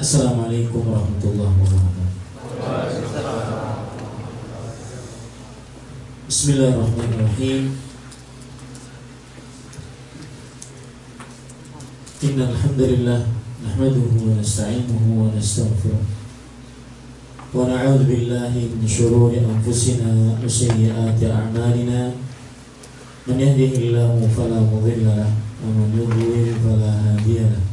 Assalamualaikum warahmatullahi wabarakatuh. Bismillahirrahmanirrahim. Innal hamdalillah nahmaduhu wa nasta'inuhu wa nastaghfiruh wa na'udzu billahi min shururi anfusina wa sayyiati a'malina. Man yahdihillahu fala mudilla lahu wa man yudlil fala hadiya lahu.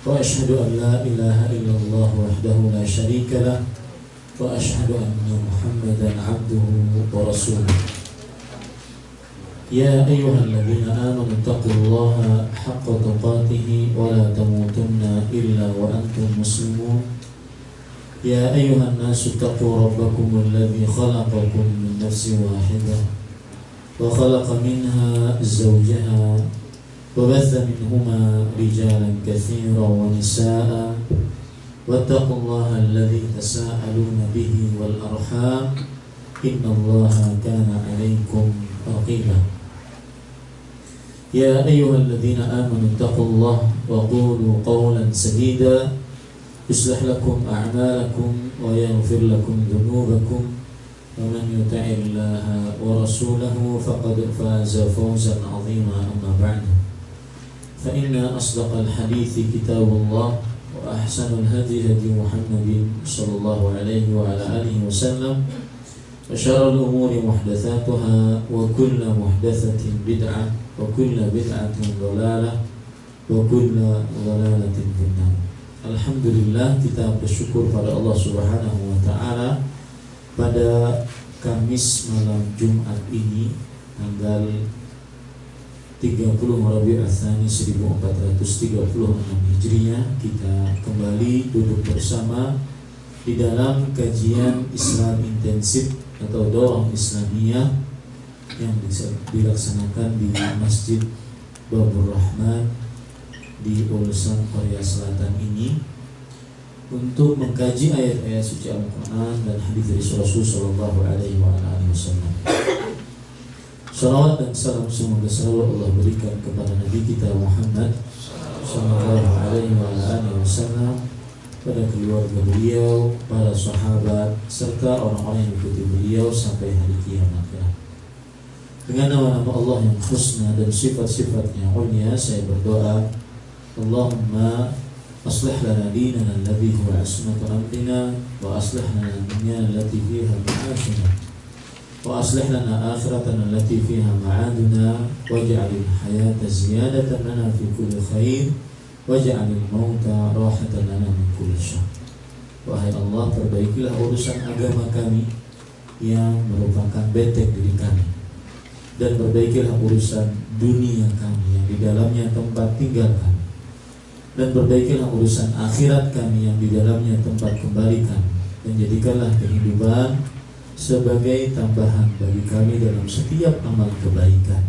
Wa asyhadu an la ilaha illallah wahdahu la syarika lah wa asyhadu anna Muhammadan abduhu wa rasuluh. Ya ayyuhalladzina amanu taqullaha haqqa tuqatih wa la tamutunna illa wa antum muslimun. Ya ayyuhan nasu taqu rabbakumul ladzi khalaqakum min nafsin wahidah wa khalaqa minha zawjaha وبث منهما رجالا كثيرا ونساء واتقوا الله الذي تساءلون به والأرحام إن الله كان عليكم رقيبا. يا أيها الذين آمنوا اتقوا الله وقولوا قولا سديدا يصلح لكم أعمالكم ويغفر لكم ذنوبكم ومن يطع الله ورسوله فقد فاز فوزا عظيما. أما بعد فإن أصدق الحديث كتاب الله وأحسن الهدي هدي محمد صلى الله عليه وعلى آله وسلم وشر الأمور محدثاتها وكل محدثة بدعة وكل بدعة ضلالة وكل ضلالة في النار. Alhamdulillah, kita bersyukur pada Allah Subhanahu wa taala pada Kamis malam Jumat ini tanggal 30 Rabiul Tsani 1436 Hijriah, kita kembali duduk bersama di dalam kajian Islam intensif atau Daurah Islamiyah yang dilaksanakan di Masjid Babur Rahman di Ulsan, Korea Selatan ini untuk mengkaji ayat-ayat suci Al-Quran dan hadis dari Rasul Sallallahu Alaihi Wasallam. Salawat dan salam semoga selalu Allah berikan kepada Nabi kita Muhammad Sallallahu Alaihi Wasallam, pada keluarga beliau, para sahabat, serta orang-orang yang mengikuti beliau sampai hari kiamat. Dengan nama-nama Allah yang husna dan sifat-sifatnya ulia, saya berdoa, Allahumma aslih lana dinana alladhi huwa ismatu amrina wa aslih lana dunyana allati fiha ma'ashina wa aslih lana akhiratana allati fiha ma'aduna waj'alil hayata ziyadatan lana fi kulli khair waj'alil mauta rahatan lana min kulli syarr. Wahai Allah, perbaikilah urusan agama kami yang merupakan benteng diri kami, dan perbaikilah urusan dunia kami yang di dalamnya tempat tinggal kami, dan perbaikilah urusan akhirat kami yang di dalamnya tempat kembali kami, dan jadikanlah kehidupan sebagai tambahan bagi kami dalam setiap amal kebaikan,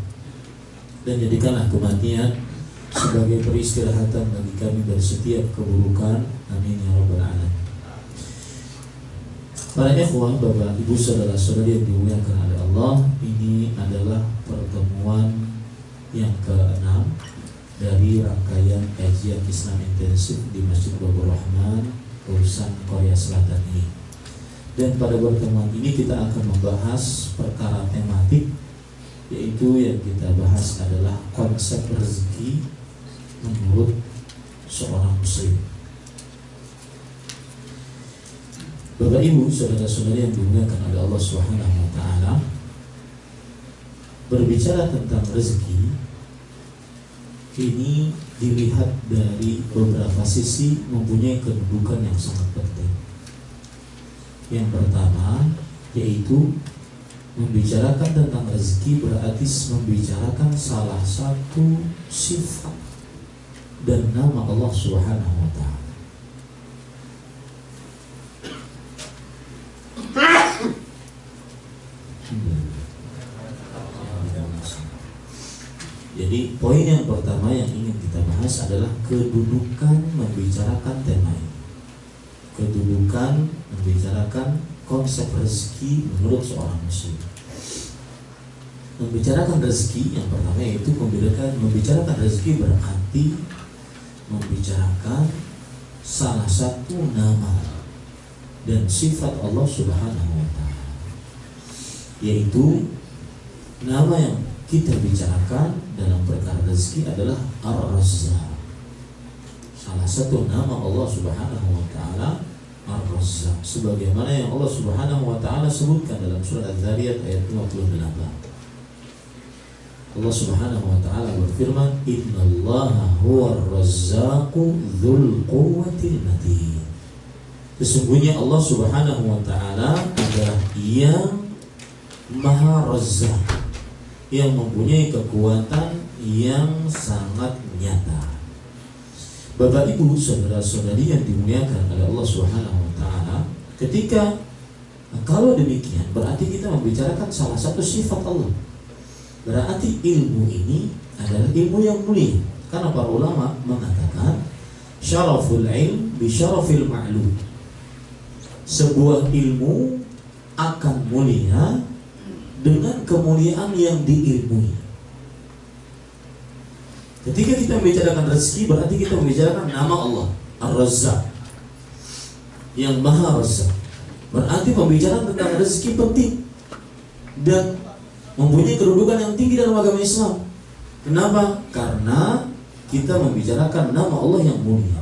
dan jadikanlah kematian sebagai peristirahatan bagi kami dari setiap keburukan. Amin ya rabbal alamin. Para ikhwah, bapak, ibu, saudara-saudari yang dimuliakan oleh Allah, ini adalah pertemuan yang ke-6 dari rangkaian kajian Islam intensif di Masjid Babur Rahman, Ulsan, Korea Selatan ini. Dan pada pertemuan ini kita akan membahas perkara tematik, yaitu yang kita bahas adalah konsep rezeki menurut seorang muslim. Bapak, ibu, saudara-saudari yang dimuliakan oleh Allah Subhanahu wa taala, berbicara tentang rezeki ini dilihat dari beberapa sisi, mempunyai kedudukan yang sangat penting. Yang pertama, yaitu membicarakan tentang rezeki berarti membicarakan salah satu sifat dan nama Allah Subhanahu wa taala. Jadi poin yang pertama yang ingin kita bahas adalah kedudukan membicarakan tema ini. Kedudukan membicarakan konsep rezeki menurut seorang muslim. Membicarakan rezeki yang pertama yaitu membicarakan rezeki berarti membicarakan salah satu nama dan sifat Allah Subhanahu wa ta'ala, yaitu nama yang kita bicarakan dalam perkara rezeki adalah Ar-Razzaq. Salah satu nama Allah Subhanahu wa ta'ala Ar-Razzaq, sebagaimana yang Allah Subhanahu wa ta'ala sebutkan dalam surat Az-Zariyat ayat 28. Allah Subhanahu wa ta'ala berfirman, innallaha huwar razzaqu dzul quwwatil matin. Sesungguhnya Allah Subhanahu wa ta'ala adalah yang Maha Razzaq, yang mempunyai kekuatan yang sangat nyata. Bapak Ibu, saudara-saudari yang dimuliakan oleh Allah Subhanahu wa ta'ala, ketika kalau demikian berarti kita membicarakan salah satu sifat Allah. Berarti ilmu ini adalah ilmu yang mulia, karena para ulama mengatakan syaraful ilm bi syarafil ma'lum. Sebuah ilmu akan mulia dengan kemuliaan yang diilmui. Ketika kita membicarakan rezeki, berarti kita membicarakan nama Allah Ar-Razzaq, yang Maha Razzaq. Berarti pembicaraan tentang rezeki penting dan mempunyai kedudukan yang tinggi dalam agama Islam. Kenapa? Karena kita membicarakan nama Allah yang mulia,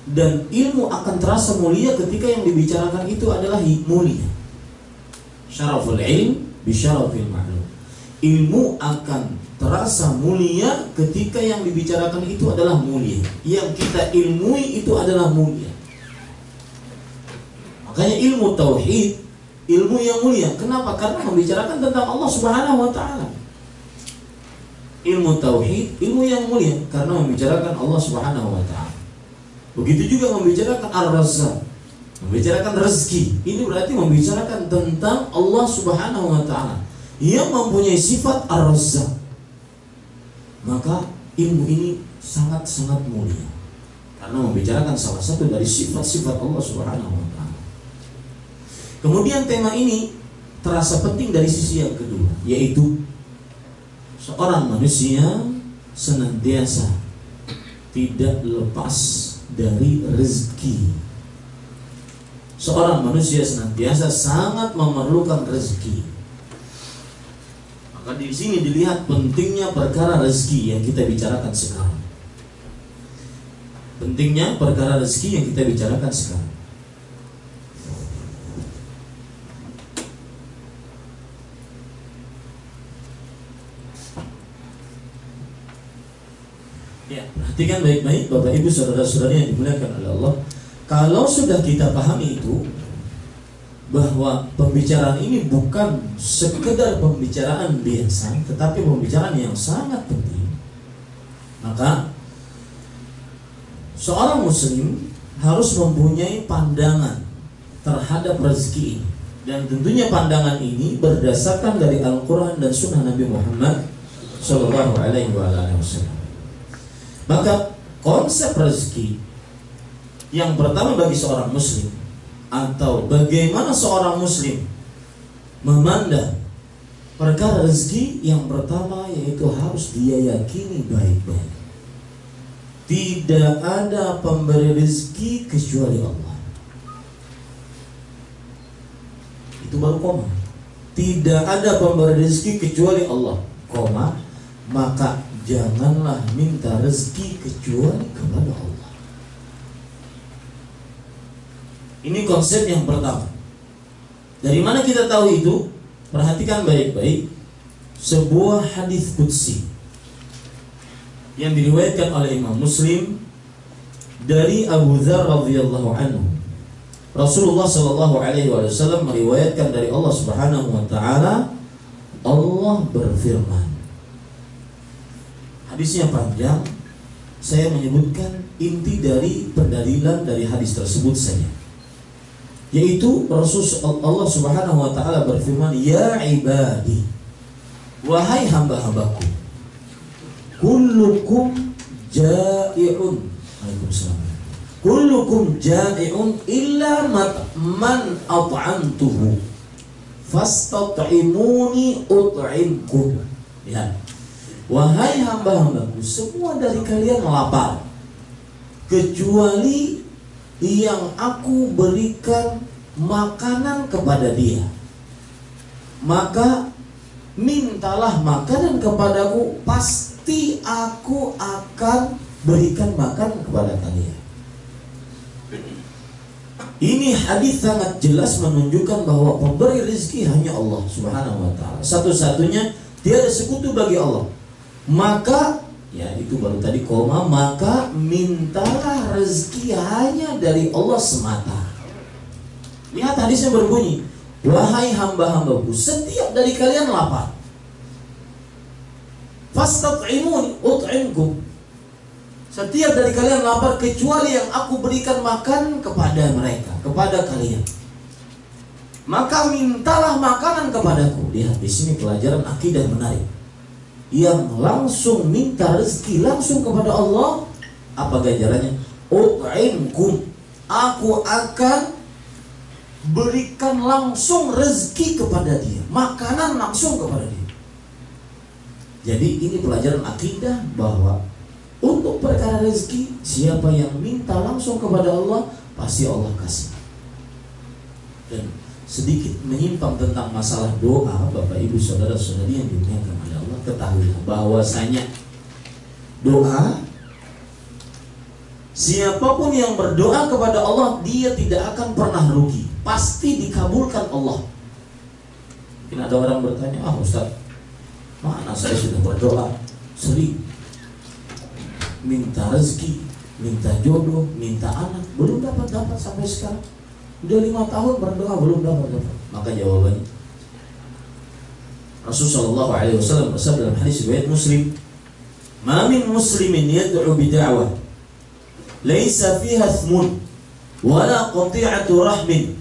dan ilmu akan terasa mulia ketika yang dibicarakan itu adalah mulia. Syaraful ilm bi syarafil ma'lum. Ilmu akan terasa mulia ketika yang dibicarakan itu adalah mulia, yang kita ilmui itu adalah mulia. Makanya ilmu tauhid, ilmu yang mulia. Kenapa? Karena membicarakan tentang Allah Subhanahu wa ta'ala. Ilmu tauhid, ilmu yang mulia karena membicarakan Allah Subhanahu wa ta'ala. Begitu juga membicarakan Ar-Razzaq, membicarakan rezeki. Ini berarti membicarakan tentang Allah Subhanahu wa ta'ala yang mempunyai sifat Ar-Razzaq. Maka ilmu ini sangat-sangat mulia karena membicarakan salah satu dari sifat-sifat Allah Subhanahu wa ta'ala. Kemudian tema ini terasa penting dari sisi yang kedua, yaitu seorang manusia senantiasa tidak lepas dari rezeki. Seorang manusia senantiasa sangat memerlukan rezeki. Maka di sini dilihat pentingnya perkara rezeki yang kita bicarakan sekarang. Pentingnya perkara rezeki yang kita bicarakan sekarang. Ya, perhatikan baik-baik Bapak Ibu saudara-saudari yang dimuliakan oleh Allah. Kalau sudah kita pahami itu, bahwa pembicaraan ini bukan sekedar pembicaraan biasa, tetapi pembicaraan yang sangat penting, maka seorang muslim harus mempunyai pandangan terhadap rezeki ini. Dan tentunya pandangan ini berdasarkan dari Al-Quran dan Sunnah Nabi Muhammad SAW. Maka konsep rezeki yang pertama bagi seorang muslim, atau bagaimana seorang muslim memandang perkara rezeki, yang pertama yaitu harus dia yakini baik-baik, tidak ada pemberi rezeki kecuali Allah. Itu baru koma. Tidak ada pemberi rezeki kecuali Allah, koma. Maka janganlah minta rezeki kecuali kepada Allah. Ini konsep yang pertama. Dari mana kita tahu itu? Perhatikan baik-baik sebuah hadis qudsi yang diriwayatkan oleh Imam Muslim dari Abu Dzar radhiyallahu anhu. Rasulullah sallallahu alaihi wasallam meriwayatkan dari Allah Subhanahu wa taala, Allah berfirman. Hadisnya panjang, saya menyebutkan inti dari pendalilan dari hadis tersebut saja. Yaitu Allah Subhanahu wa ta'ala berfirman, ya ibadi, wahai hamba-hambaku, kullukum ja'i'un, Waalaikumsalam, kullukum ja'i'un illa man at'amtuhu fastat'imuni ut'imkum. Ya, wahai hamba-hambaku, semua dari kalian lapar kecuali yang aku berikan makanan kepada dia, maka mintalah makanan kepadaku, pasti aku akan berikan makanan kepada kalian. Ini hadis sangat jelas menunjukkan bahwa pemberi rezeki hanya Allah Subhanahu wa ta'ala. Satu-satunya, tiada sekutu bagi Allah. Maka, ya itu baru tadi koma, maka mintalah rezeki hanya dari Allah semata. Lihat hadisnya berbunyi, wahai hamba-hambaku, setiap dari kalian lapar, fastat'imuni ut'imkum. Setiap dari kalian lapar kecuali yang aku berikan makan kepada mereka, kepada kalian. Maka mintalah makanan kepadaku. Lihat di sini pelajaran akidah menarik. Yang langsung minta rezeki langsung kepada Allah, apa ganjarannya? Ut'imkum. Aku akan berikan langsung rezeki kepada dia, makanan langsung kepada dia. Jadi ini pelajaran akidah bahwa untuk perkara rezeki, siapa yang minta langsung kepada Allah, pasti Allah kasih. Dan sedikit menyimpang tentang masalah doa, Bapak Ibu saudara-saudari yang dimuliakan oleh Allah, ketahuilah bahwasanya doa, siapapun yang berdoa kepada Allah, dia tidak akan pernah rugi, pasti dikabulkan Allah. Mungkin ada orang bertanya, Ustaz, mana saya sudah berdoa sering, minta rezeki, minta jodoh, minta anak, belum dapat sampai sekarang. Udah 5 tahun berdoa belum dapat. Maka jawabannya, Rasulullah SAW bersabda dalam hadis riwayat Muslim, "Ma min muslimin yad'u bid'awah laisa fiha ithmun wala qati'atu rahmin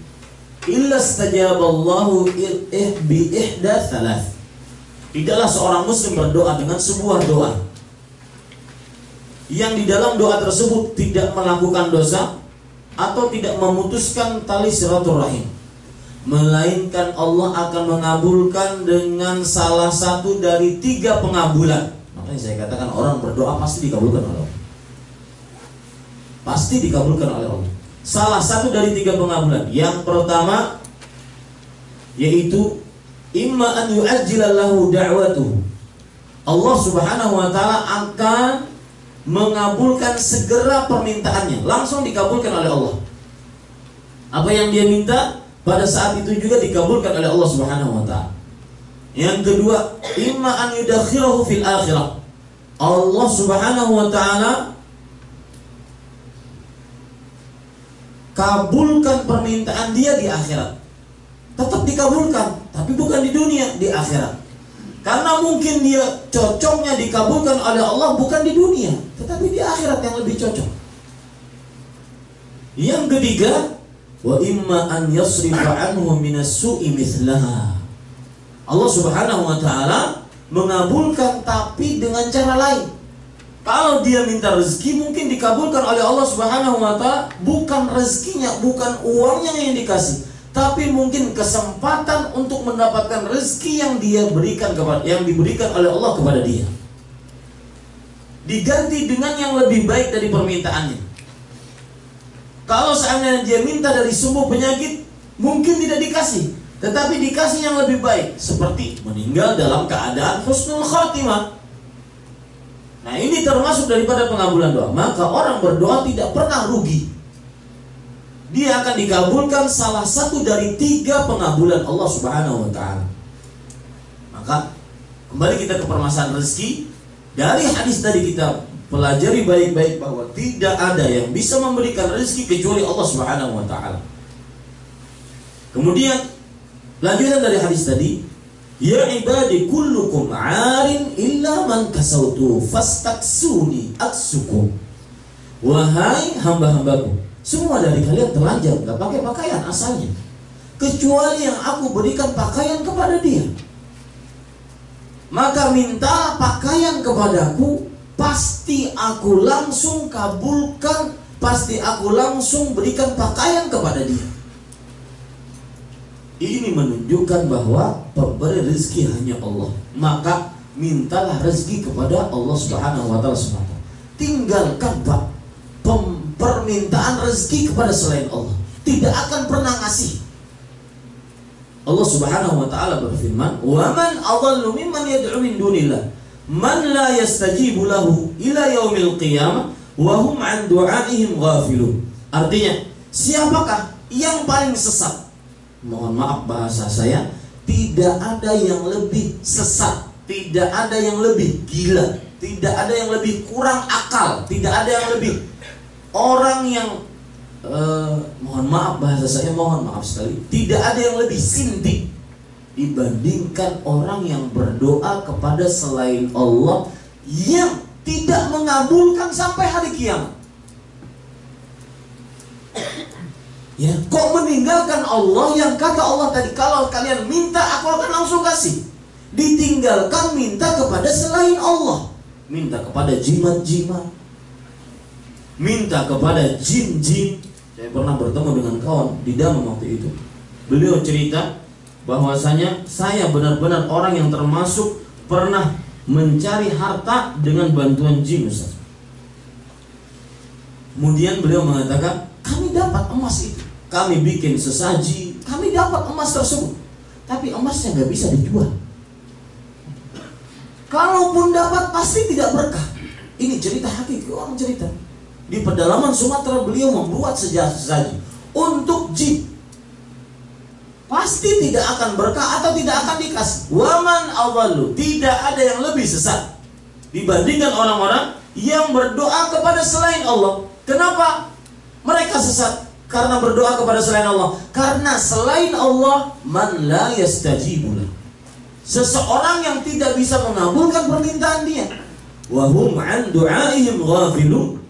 illa istajaba Allahu bi ihda thalath." Tidaklah seorang muslim berdoa dengan sebuah doa yang di dalam doa tersebut tidak melakukan dosa atau tidak memutuskan tali silaturahim, melainkan Allah akan mengabulkan dengan salah satu dari 3 pengabulan. Makanya saya katakan orang berdoa pasti dikabulkan oleh Allah. Pasti dikabulkan oleh Allah. Salah satu dari 3 pengabulan. Yang pertama yaitu imma an yu'ajjilallahu da'watuhu. Allah Subhanahu wa ta'ala akan mengabulkan segera permintaannya, langsung dikabulkan oleh Allah. Apa yang dia minta pada saat itu juga dikabulkan oleh Allah Subhanahu wa ta'ala. Yang kedua, imma an yudakhirahu fil akhirah. Allah Subhanahu wa ta'ala kabulkan permintaan dia di akhirat. Tetap dikabulkan, tapi bukan di dunia, di akhirat. Karena mungkin dia cocoknya dikabulkan oleh Allah bukan di dunia, tetapi di akhirat yang lebih cocok. Yang ketiga, wa imma an yasrifa anhu minas su'i mithlaha. Allah Subhanahu wa ta'ala mengabulkan tapi dengan cara lain. Kalau dia minta rezeki mungkin dikabulkan oleh Allah Subhanahu wa ta'ala bukan rezekinya, bukan uangnya yang dikasih, tapi mungkin kesempatan untuk mendapatkan rezeki yang dia berikan yang diberikan oleh Allah kepada dia, diganti dengan yang lebih baik dari permintaannya. Kalau seandainya dia minta dari semua penyakit, mungkin tidak dikasih, tetapi dikasih yang lebih baik, seperti meninggal dalam keadaan husnul khatimah. Nah, ini termasuk daripada pengabulan doa. Maka orang berdoa tidak pernah rugi. Dia akan dikabulkan salah satu dari 3 pengabulan Allah Subhanahu wa ta'ala. Maka kembali kita ke permasalahan rezeki. Dari hadis tadi kita pelajari baik-baik bahwa tidak ada yang bisa memberikan rezeki kecuali Allah Subhanahu wa ta'ala. Kemudian lanjutan dari hadis tadi, ya ibadi kullukum 'arin illa man kasautu fastaksuni aksukum. Wahai hamba-hambaku, semua dari kalian telanjang, gak pakai pakaian asalnya, kecuali yang aku berikan pakaian kepada dia. Maka minta pakaian kepadaku, pasti aku langsung kabulkan, pasti aku langsung berikan pakaian kepada dia. Ini menunjukkan bahwa pemberi rezeki hanya Allah. Maka mintalah rezeki kepada Allah Subhanahu wa ta'ala semata. Tinggalkan permintaan rezeki kepada selain Allah, tidak akan pernah ngasih. Allah Subhanahu wa taala berfirman, "Wa man adallu mimman yad'u min dunillah man la yastajibu lahu ila yaumil qiyamah wa hum 'an du'aihim ghafilun." Artinya, siapakah yang paling sesat? Mohon maaf bahasa saya, tidak ada yang lebih sesat, tidak ada yang lebih gila, tidak ada yang lebih kurang akal, tidak ada yang lebih orang yang mohon maaf bahasa saya, mohon maaf sekali, tidak ada yang lebih sinting dibandingkan orang yang berdoa kepada selain Allah yang tidak mengabulkan sampai hari kiamat. Ya, kok meninggalkan Allah yang kata Allah tadi, kalau kalian minta aku akan langsung kasih. Ditinggalkan minta kepada selain Allah, minta kepada jimat-jimat, minta kepada jin-jin. Saya pernah bertemu dengan kawan di Damam waktu itu. Beliau cerita bahwasanya saya benar-benar orang yang termasuk pernah mencari harta dengan bantuan jin, Ustaz. Kemudian beliau mengatakan, kami dapat emas itu, kami bikin sesaji, kami dapat emas tersebut, tapi emasnya nggak bisa dijual. Kalaupun dapat pasti tidak berkah. Ini cerita hakiki, orang cerita. Di pedalaman Sumatera beliau membuat sesaji untuk jin, pasti tidak akan berkah atau tidak akan dikasih. Waman awwalu, tidak ada yang lebih sesat dibandingkan orang-orang yang berdoa kepada selain Allah. Kenapa mereka sesat? Karena berdoa kepada selain Allah. Karena selain Allah, man la yastajibu lah, seseorang yang tidak bisa mengabulkan permintaan dia. Wa hum an du'aihim ghafilun,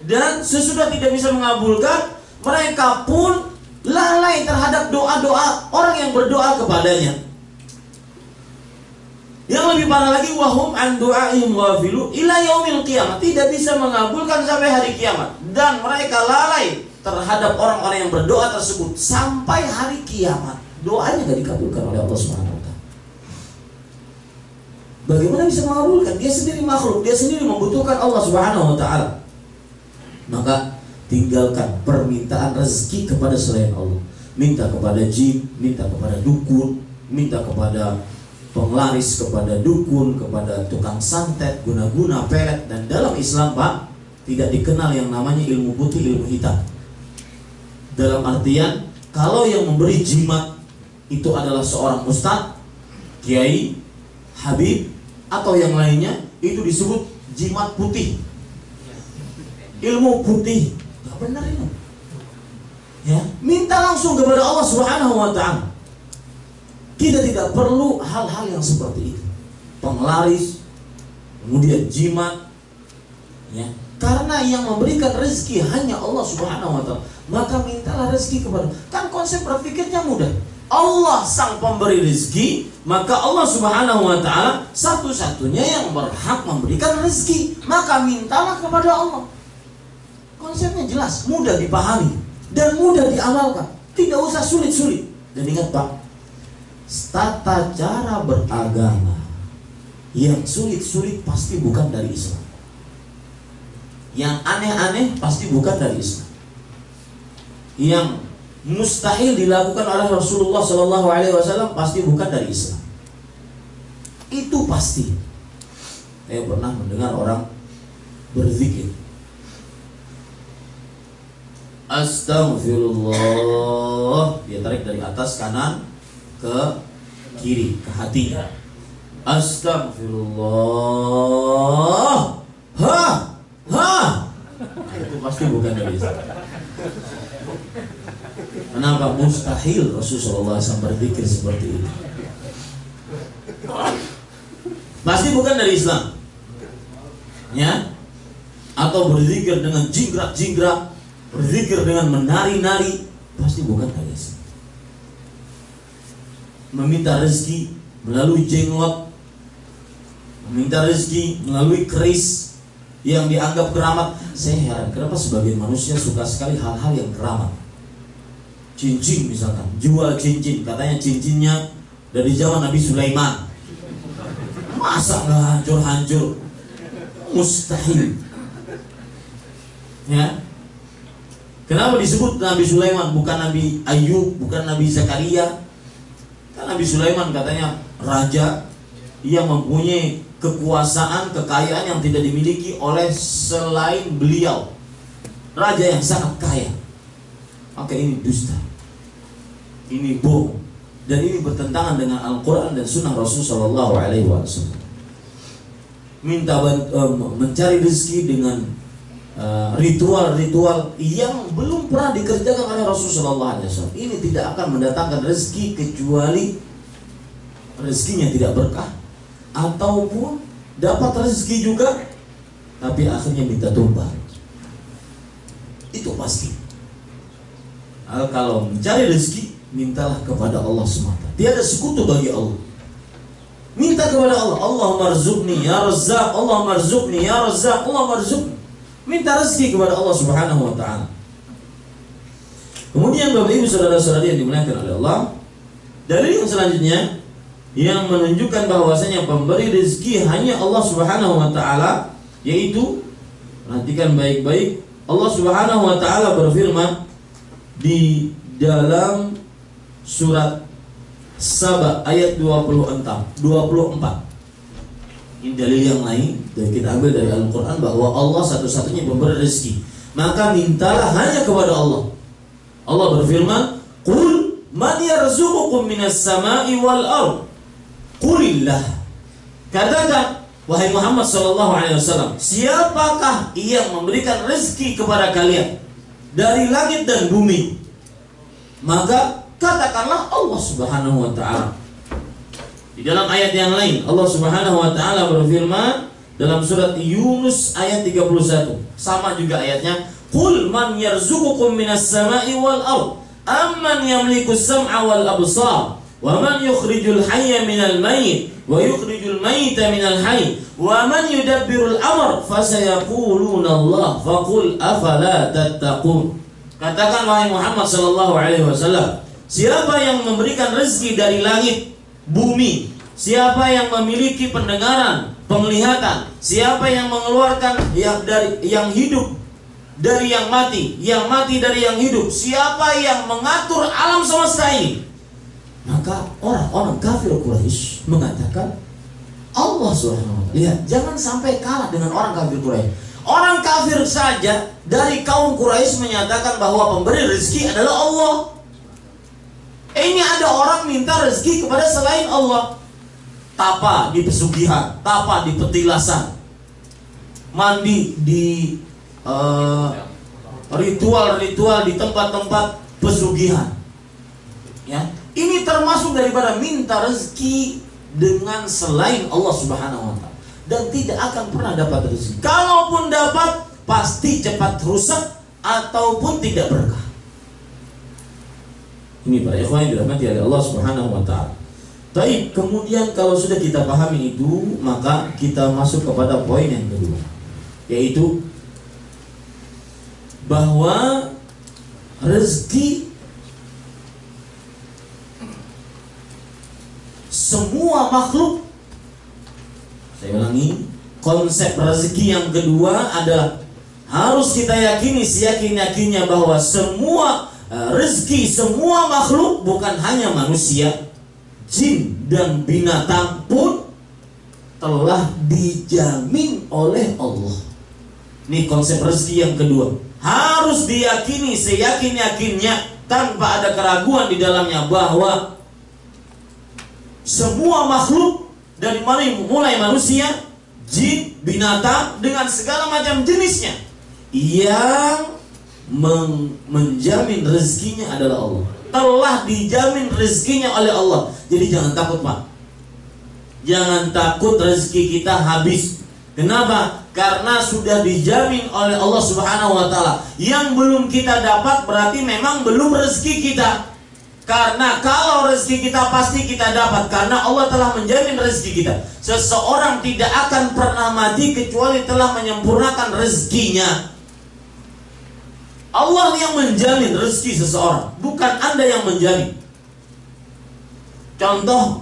dan sesudah tidak bisa mengabulkan, mereka pun lalai terhadap doa-doa orang yang berdoa kepadanya. Yang lebih parah lagi, wahum an du'aihim ghafilun ila yaumil qiyamah, tidak bisa mengabulkan sampai hari kiamat, dan mereka lalai terhadap orang-orang yang berdoa tersebut sampai hari kiamat. Doanya tidak dikabulkan oleh Allah Subhanahu wa taala. Bagaimana bisa mengabulkan? Dia sendiri makhluk, dia sendiri membutuhkan Allah Subhanahu wa taala. Maka tinggalkan permintaan rezeki kepada selain Allah. Minta kepada jin, minta kepada dukun, minta kepada penglaris, kepada dukun, kepada tukang santet, guna-guna, pelet. Dan dalam Islam, Pak, tidak dikenal yang namanya ilmu putih, ilmu hitam. Dalam artian, kalau yang memberi jimat itu adalah seorang ustadz, kiai, habib, atau yang lainnya, itu disebut jimat putih, ilmu putih. Gak benar ini. Ya, minta langsung kepada Allah Subhanahu wa taala. Kita tidak perlu hal-hal yang seperti itu. Penglaris, kemudian jimat, ya. Karena yang memberikan rezeki hanya Allah Subhanahu wa taala. Maka mintalah rezeki kepada. Kan konsep berpikirnya mudah. Allah sang pemberi rezeki, maka Allah Subhanahu wa taala satu-satunya yang berhak memberikan rezeki. Maka mintalah kepada Allah. Konsepnya jelas, mudah dipahami dan mudah diamalkan. Tidak usah sulit-sulit. Dan ingat, Pak, tata cara beragama yang sulit-sulit pasti bukan dari Islam. Yang aneh-aneh pasti bukan dari Islam. Yang mustahil dilakukan oleh Rasulullah SAW pasti bukan dari Islam. Itu pasti. Saya pernah mendengar orang berzikir, Astaghfirullah, dia tarik dari atas kanan ke kiri, ke hati. Astaghfirullah, itu pasti bukan dari Islam. Kenapa? Mustahil Rasulullah SAW berzikir seperti itu. Pasti bukan dari Islam. Ya? Atau berzikir dengan jingkrak-jingkrak, berzikir dengan menari-nari, pasti bukan dari Islam. Meminta rezeki melalui jenglot, meminta rezeki melalui keris yang dianggap keramat. Saya heran kenapa sebagian manusia suka sekali hal-hal yang keramat. Cincin misalkan, jual cincin, katanya cincinnya dari zaman Nabi Sulaiman. Masa nggak hancur-hancur? Mustahil. Ya, Kenapa disebut Nabi Sulaiman, bukan Nabi Ayub, bukan Nabi Zakaria? Kan Nabi Sulaiman katanya raja yang mempunyai kekuasaan, kekayaan yang tidak dimiliki oleh selain beliau. Raja yang sangat kaya. Maka ini dusta, ini bohong, dan ini bertentangan dengan Al-Quran dan Sunnah Rasulullah SAW. Mencari rezeki dengan ritual-ritual yang belum pernah dikerjakan oleh Rasulullah SAW. Ini tidak akan mendatangkan rezeki kecuali rezekinya tidak berkah, ataupun dapat rezeki juga tapi akhirnya minta tumbal. Itu pasti. Kalau mencari rezeki, mintalah kepada Allah semata. Tiada sekutu bagi Allah. Minta kepada Allah. Allahumma rzuqni ya Razzaq, Allahumma rzuqni ya Razzaq, Allahumma rzuqni. Minta rezeki kepada Allah Subhanahu wa taala. Kemudian Bapak Ibu saudara-saudari yang dimuliakan oleh Allah, dalil yang selanjutnya yang menunjukkan bahwasanya pemberi rezeki hanya Allah Subhanahu wa taala, yaitu, perhatikan baik-baik, Allah Subhanahu wa taala berfirman di dalam surat Saba ayat 24. Ini dalil yang lain dan kita ambil dari Al-Quran bahwa Allah satu-satunya pemberi rezeki. Maka mintalah hanya kepada Allah. Allah berfirman, "Qul man yarzuqukum minas sama'i wal ard." Qulillah. Katakan, wahai Muhammad sallallahu alaihi wasallam, siapakah yang memberikan rezeki kepada kalian dari langit dan bumi? Maka katakanlah Allah Subhanahu wa taala. Di dalam ayat yang lain Allah Subhanahu wa taala berfirman dalam surat Yunus ayat 31. Sama juga ayatnya, "Qul man yarzuqukum minas sama'i wal ard, amman yamliku as-sam'a wal absar, wa man yukhrijul hayya minal mayyit wa yukhrijul mayyita minal hayy, wa man yudabbirul amr, fasayaquluna Allah, faqul afala tattaqun." Katakan wahai Muhammad sallallahu alaihi wasallam, siapa yang memberikan rezeki dari langit, bumi, siapa yang memiliki pendengaran, penglihatan, siapa yang mengeluarkan yang hidup dari yang mati dari yang hidup, siapa yang mengatur alam semesta ini? Maka orang-orang kafir Quraisy mengatakan Allah Subhanahu wa taala. Lihat, jangan sampai kalah dengan orang kafir Quraisy. Orang kafir saja dari kaum Quraisy menyatakan bahwa pemberi rezeki adalah Allah. Ini ada orang minta rezeki kepada selain Allah. Tapa di pesugihan, tapa di petilasan, mandi di ritual-ritual di tempat-tempat pesugihan. Ya, ini termasuk daripada minta rezeki dengan selain Allah Subhanahu wa taala, dan tidak akan pernah dapat rezeki. Kalaupun dapat, pasti cepat rusak ataupun tidak berkah. Ini para ikhwan yang dirahmati oleh Allah Subhanahu wa taala. Baik, kemudian kalau sudah kita pahami itu, maka kita masuk kepada poin yang kedua, yaitu bahwa rezeki semua makhluk, saya ulangi, konsep rezeki yang kedua adalah harus kita yakini seyakin-yakinnya bahwa semua rezeki semua makhluk, bukan hanya manusia, jin dan binatang pun telah dijamin oleh Allah. Ini konsep rezeki yang kedua. Harus diyakini seyakin-yakinnya tanpa ada keraguan di dalamnya bahwa semua makhluk dari mulai manusia, jin, binatang dengan segala macam jenisnya yang menjamin rezekinya adalah Allah. Telah dijamin rezekinya oleh Allah. Jadi jangan takut, Pak. Jangan takut rezeki kita habis. Kenapa? Karena sudah dijamin oleh Allah Subhanahu wa taala. Yang belum kita dapat berarti memang belum rezeki kita. Karena kalau rezeki kita pasti kita dapat, karena Allah telah menjamin rezeki kita. Seseorang tidak akan pernah mati kecuali telah menyempurnakan rezekinya. Allah yang menjamin rezeki seseorang, bukan Anda yang menjamin. Contoh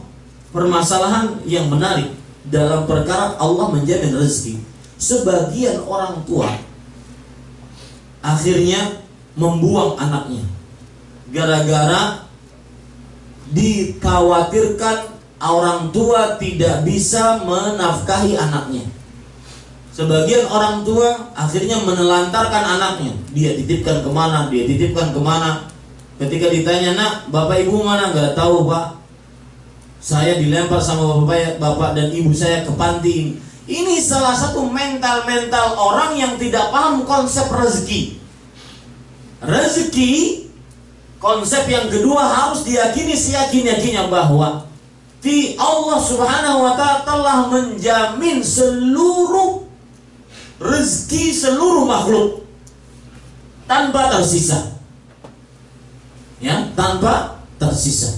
permasalahan yang menarik dalam perkara Allah menjamin rezeki. Sebagian orang tua akhirnya membuang anaknya gara-gara dikhawatirkan orang tua tidak bisa menafkahi anaknya. Sebagian orang tua akhirnya menelantarkan anaknya. Dia titipkan kemana, dia titipkan kemana. Ketika ditanya, nak, bapak ibu mana? Gak tahu, pak. Saya dilempar sama bapak dan ibu saya ke panti. Ini salah satu mental-mental orang yang tidak paham konsep rezeki. Rezeki, konsep yang kedua harus diyakini seyakin-yakinnya bahwa Allah Subhanahu wa ta'ala telah menjamin seluruh rezeki seluruh makhluk tanpa tersisa. Ya, tanpa tersisa.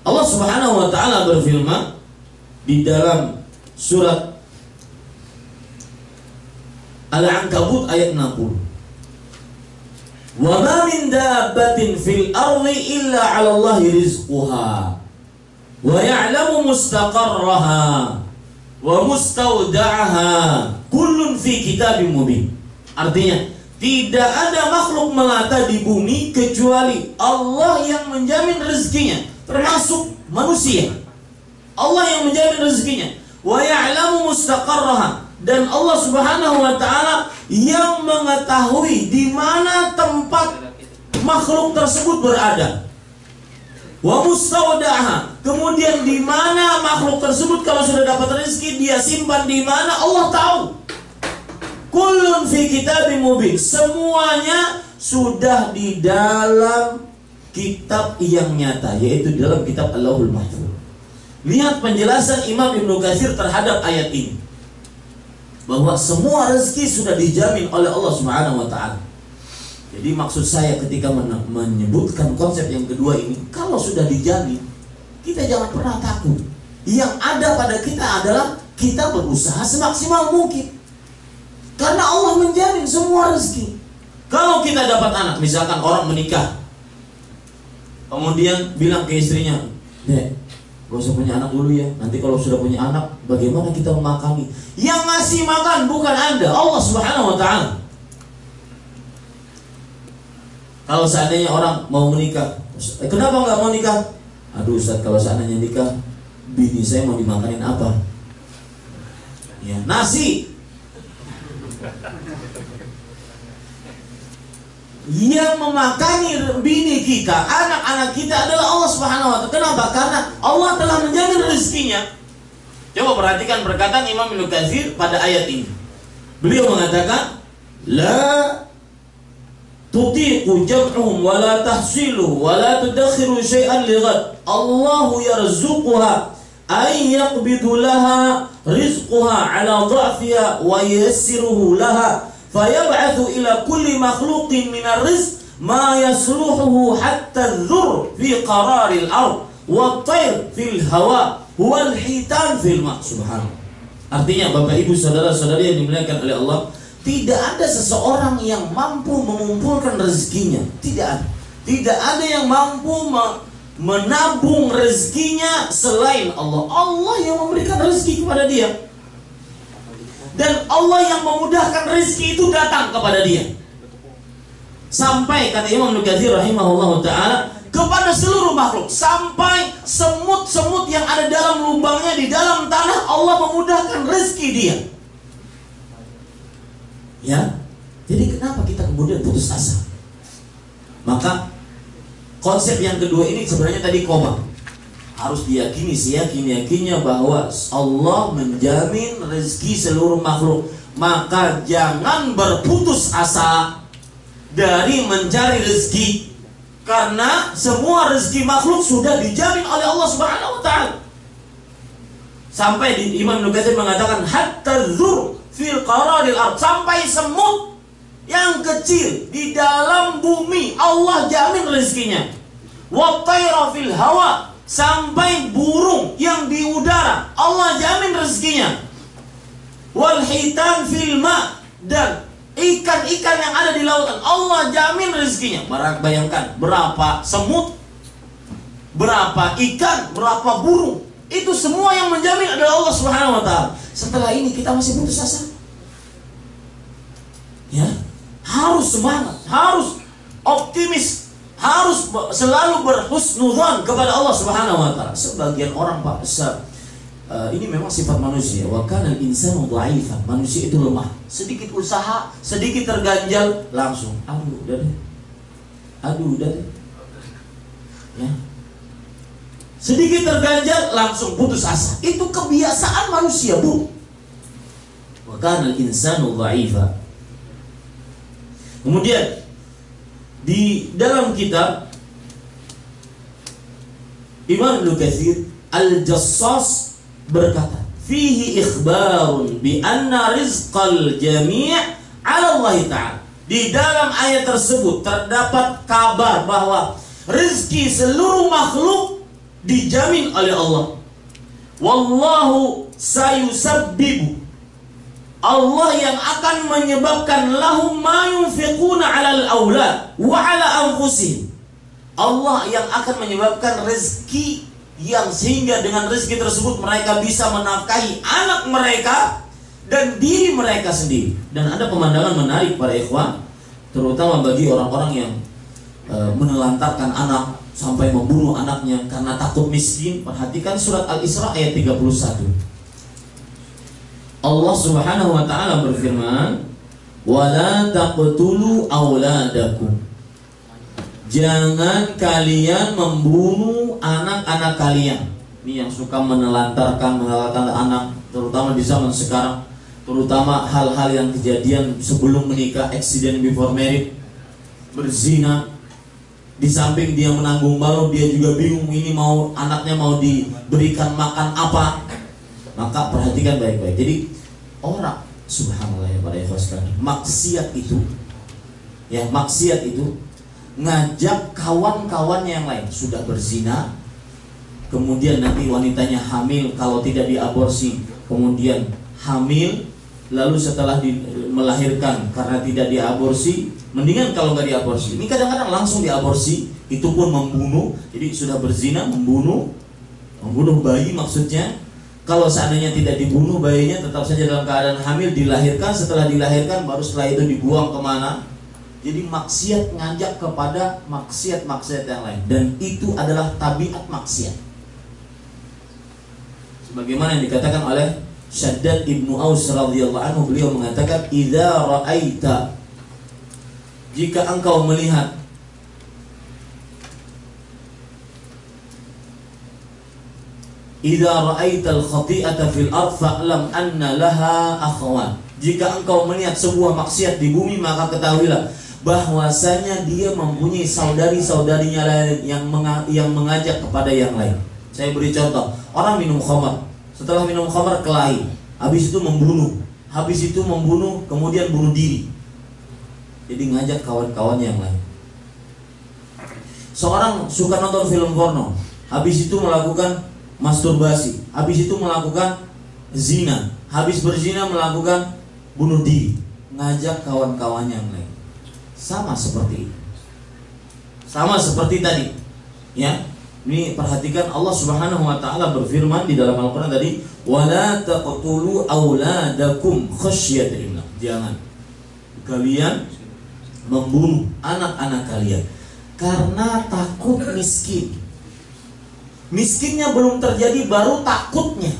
Allah Subhanahu wa ta'ala berfirman di dalam surat Al-Ankabut ayat 60. Wa ma min dabbatin fil ardi illa 'ala Allahi rizquha wa ya'lamu mustaqarraha wa mustawda'aha kullun fi kitabim mubin. Artinya, tidak ada makhluk melata di bumi kecuali Allah yang menjamin rezekinya, termasuk manusia. Allah yang menjamin rezekinya. Wa ya'lamu mustaqarraha, dan Allah Subhanahu wa ta'ala yang mengetahui di mana tempat makhluk tersebut berada. Wa mustawda'aha, kemudian di mana makhluk tersebut kalau sudah dapat rezeki dia simpan di mana, Allah tahu. Kullun fi kitabim mubin, semuanya sudah di dalam kitab yang nyata, yaitu di dalam kitab Allahul Mahfuz. Lihat penjelasan Imam Ibnu Katsir terhadap ayat ini, bahwa semua rezeki sudah dijamin oleh Allah Subhanahu wa ta'ala. Jadi maksud saya ketika menyebutkan konsep yang kedua ini, kalau sudah dijamin, kita jangan pernah takut. Yang ada pada kita adalah kita berusaha semaksimal mungkin, karena Allah menjamin semua rezeki. Kalau kita dapat anak, misalkan orang menikah, kemudian bilang ke istrinya, "Dek, gak usah punya anak dulu ya. Nanti kalau sudah punya anak, bagaimana kita memakani?" Yang ngasih makan bukan Anda, Allah Subhanahu wa ta'ala. Kalau seandainya orang mau menikah, kenapa nggak mau nikah? Aduh Ustaz, kalau seandainya nikah, bini saya mau dimakanin apa? Ya, nasi. Yang memakani bini kita, anak-anak kita adalah Allah Subhanahu wa ta'ala. Kenapa? Karena Allah telah menjamin rezekinya. Coba perhatikan perkataan Imam Ibnu Katsir pada ayat ini. Beliau mengatakan, la tutiqu jam'uhum wa la tahsilu wa la tudakhiru syai'an li ghad. Allahu yarzuquha ay yaqbidu laha rizquha ala dha'fiha wa yassiruhu laha fayab'athu ila kulli makhluqin min ar-rizq ma yasluhuhu hatta adh-dhurr fi qararil ard wa at-tayr fil hawa wal hitan fil ma'. Subhanallah. Artinya Bapak Ibu saudara-saudari yang dimuliakan oleh Allah, tidak ada seseorang yang mampu mengumpulkan rezekinya. Tidak ada. Tidak ada yang mampu menabung rezekinya selain Allah. Allah yang memberikan rezeki kepada dia, dan Allah yang memudahkan rezeki itu datang kepada dia. Sampai kata Imam Ibnu Katsir rahimahullah ta'ala, kepada seluruh makhluk, sampai semut-semut yang ada dalam lubangnya di dalam tanah, Allah memudahkan rezeki dia. Ya, jadi kenapa kita kemudian putus asa? Maka konsep yang kedua ini sebenarnya tadi koma, harus diyakini seyakin-yakinnya bahwa Allah menjamin rezeki seluruh makhluk. Maka jangan berputus asa dari mencari rezeki, karena semua rezeki makhluk sudah dijamin oleh Allah Subhanahu wa ta'ala. Sampai Imam Ibnu Katsir mengatakan hatta dzur fil qararil ard, sampai semut yang kecil di dalam bumi Allah jamin rezekinya. Wa tayra fil hawa, sampai burung yang di udara Allah jamin rezekinya. Wal hitan fil ma, dan ikan-ikan yang ada di lautan Allah jamin rezekinya. Bayangkan berapa semut, berapa ikan, berapa burung, itu semua yang menjamin adalah Allah Subhanahu wa ta'ala. Setelah ini kita masih putus asa? Ya, harus semangat, harus optimis, harus selalu berhusnudzon kepada Allah Subhanahu wa taala. Sebagian orang Pak, ini memang sifat manusia. Wa kana al-insanu dha'ifan. Manusia itu lemah. Sedikit usaha, sedikit terganjal, langsung aduh udah deh. Aduh udah deh. Ya. Sedikit terganjal langsung putus asa. Itu kebiasaan manusia, Bu. Wa kana al-insanu dha'ifan. Kemudian di dalam kitab Imam Ibnu Katsir Al-Jassas berkata, fihi ikhbarun bi anna rizqal jami' 'ala Allah Ta'ala. Di dalam ayat tersebut terdapat kabar bahwa rezeki seluruh makhluk dijamin oleh Allah. Wallahu sayusabbibu. Allah yang akan menyebabkan lahum ma yunfiquna 'alal aulad wa 'ala anfusihim. Allah yang akan menyebabkan rezeki yang sehingga dengan rezeki tersebut mereka bisa menafkahi anak mereka dan diri mereka sendiri. Dan ada pemandangan menarik para ikhwan, terutama bagi orang-orang yang menelantarkan anak sampai membunuh anaknya karena takut miskin. Perhatikan surat Al-Isra ayat 31. Allah Subhanahu wa taala berfirman, "Wala taqtulu auladakum." Jangan kalian membunuh anak-anak kalian. Ini yang suka menelantarkan anak, terutama di zaman sekarang, terutama hal-hal yang kejadian sebelum menikah, accident before marriage, berzina. Di samping dia menanggung malu, dia juga bingung ini mau anaknya mau diberikan makan apa. Maka perhatikan baik-baik. Jadi orang, subhanallah ya para ikhwan sekalian, maksiat itu ngajak kawan-kawannya yang lain sudah berzina, kemudian nanti wanitanya hamil kalau tidak diaborsi, kemudian hamil, lalu setelah melahirkan karena tidak diaborsi, mendingan kalau nggak diaborsi. Ini kadang-kadang langsung diaborsi, itu pun membunuh. Jadi sudah berzina, membunuh bayi maksudnya. Kalau seandainya tidak dibunuh bayinya tetap saja dalam keadaan hamil, dilahirkan, setelah dilahirkan baru setelah itu dibuang kemana. Jadi maksiat ngajak kepada maksiat-maksiat yang lain, dan itu adalah tabiat maksiat. Sebagaimana yang dikatakan oleh Syaddad ibnu Aus radhiyallahu anhu, beliau mengatakan, "Idza ra'aita," jika engkau melihat, "Idza ra'aital khati'ata fil ardh fa'lam anna laha akhwan." Jika engkau melihat sebuah maksiat di bumi, maka ketahuilah bahwasanya dia mempunyai saudari-saudarinya lain yang mengajak kepada yang lain. Saya beri contoh, orang minum khamar, setelah minum khamar kelahi, habis itu membunuh, kemudian bunuh diri. Jadi ngajak kawan-kawan yang lain. Seorang suka nonton film porno, habis itu melakukan masturbasi, habis itu melakukan zina, habis berzina melakukan bunuh diri, ngajak kawan-kawan yang lain. Sama seperti itu, sama seperti tadi, ya. Ini perhatikan, Allah Subhanahu wa taala berfirman di dalam Al-Qur'an tadi, "Wala taqtulu auladakum khasyata imlaq." Jangan kalian membunuh anak-anak kalian karena takut miskin. Miskinnya belum terjadi, baru takutnya.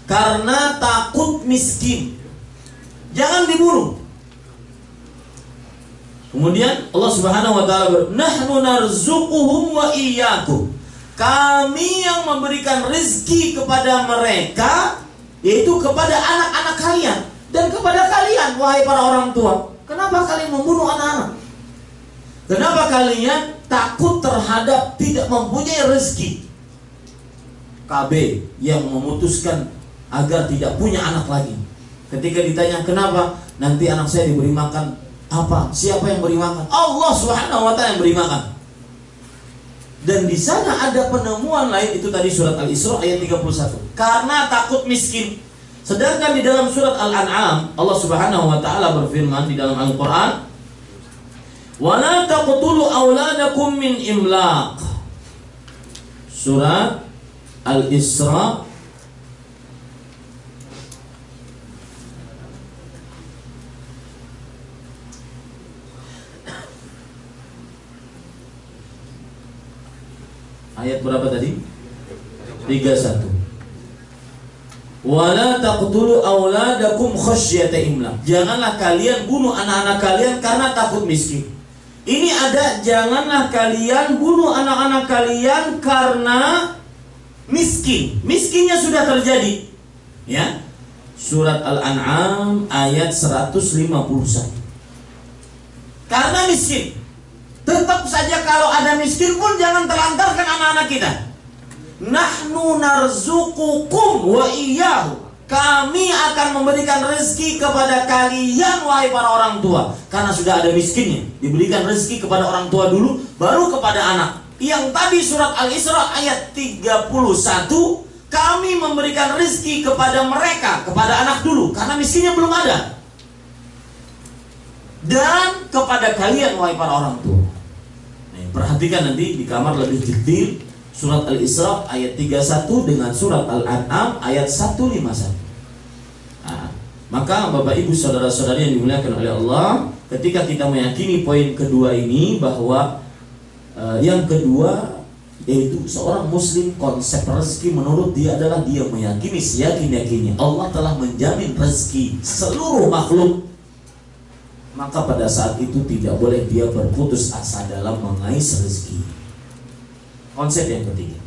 Karena takut miskin, jangan dibunuh. Kemudian Allah Subhanahu wa taala berfirman, "Nahnu narzuquhum wa iyyakum." Kami yang memberikan rezeki kepada mereka, yaitu kepada anak-anak kalian dan kepada kalian, wahai para orang tua. Kenapa kalian membunuh anak-anak? Kenapa kalian takut terhadap tidak mempunyai rezeki? KB yang memutuskan agar tidak punya anak lagi. Ketika ditanya kenapa, nanti anak saya diberi makan apa? Siapa yang beri makan? Allah Subhanahu wa taala yang beri makan. Dan di sana ada penemuan lain, itu tadi surat Al-Isra ayat 31. Karena takut miskin. Sedangkan di dalam surat Al-An'am Allah Subhanahu wa taala berfirman di dalam Al-Qur'an, "Wala taqtulu auladakum min imlaq." Surat Al-Isra Ayat berapa tadi? 31. Wala taqtulu auladakum khasyata imlaq. Janganlah kalian bunuh anak-anak kalian karena takut miskin. Ini ada, janganlah kalian bunuh anak-anak kalian karena miskin. Miskinnya sudah terjadi. Ya. Surat Al-An'am ayat 151. Karena miskin. Tetap saja kalau ada miskin pun jangan telantarkan anak-anak kita. Nahnu narzuqukum wa iyyahu. Kami akan memberikan rezeki kepada kalian wahai para orang tua. Karena sudah ada miskinnya, diberikan rezeki kepada orang tua dulu, baru kepada anak. Yang tadi surat Al-Isra ayat 31, kami memberikan rezeki kepada mereka, kepada anak dulu, karena miskinnya belum ada. Dan kepada kalian wahai para orang tua. Nah, perhatikan nanti di kamar lebih detail surat Al-Isra ayat 31 dengan surat Al-An'am ayat 151. Nah, maka Bapak Ibu saudara-saudari yang dimuliakan oleh Allah, ketika kita meyakini poin kedua ini, bahwa yang kedua yaitu seorang muslim konsep rezeki menurut dia adalah dia meyakini seyakin-yakinnya Allah telah menjamin rezeki seluruh makhluk. Maka pada saat itu tidak boleh dia berputus asa dalam mengais rezeki. Konsep yang ketiga,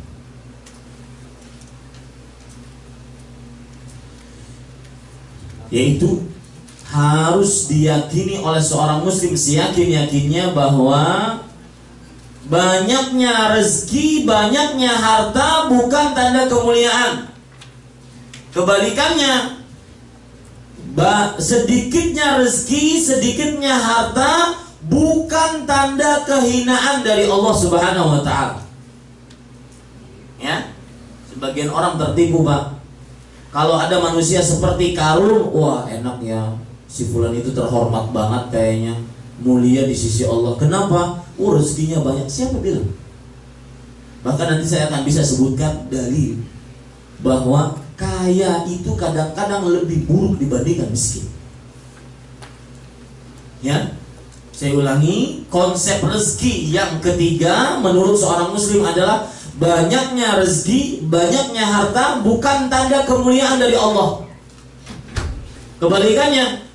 yaitu harus diyakini oleh seorang muslim seyakin-yakinnya bahwa banyaknya rezeki, banyaknya harta bukan tanda kemuliaan. Kebalikannya, sedikitnya rezeki, sedikitnya harta bukan tanda kehinaan dari Allah Subhanahu wa Ta'ala. Ya, sebagian orang tertipu, Pak. Kalau ada manusia seperti Karun, wah enak ya, si fulan itu terhormat banget kayaknya, mulia di sisi Allah. Kenapa? Rezekinya banyak. Siapa bilang? Bahkan nanti saya akan bisa sebutkan dalil bahwa kaya itu kadang-kadang lebih buruk dibandingkan miskin. Ya, saya ulangi, konsep rezeki yang ketiga menurut seorang muslim adalah banyaknya rezeki, banyaknya harta bukan tanda kemuliaan dari Allah. Kebalikannya,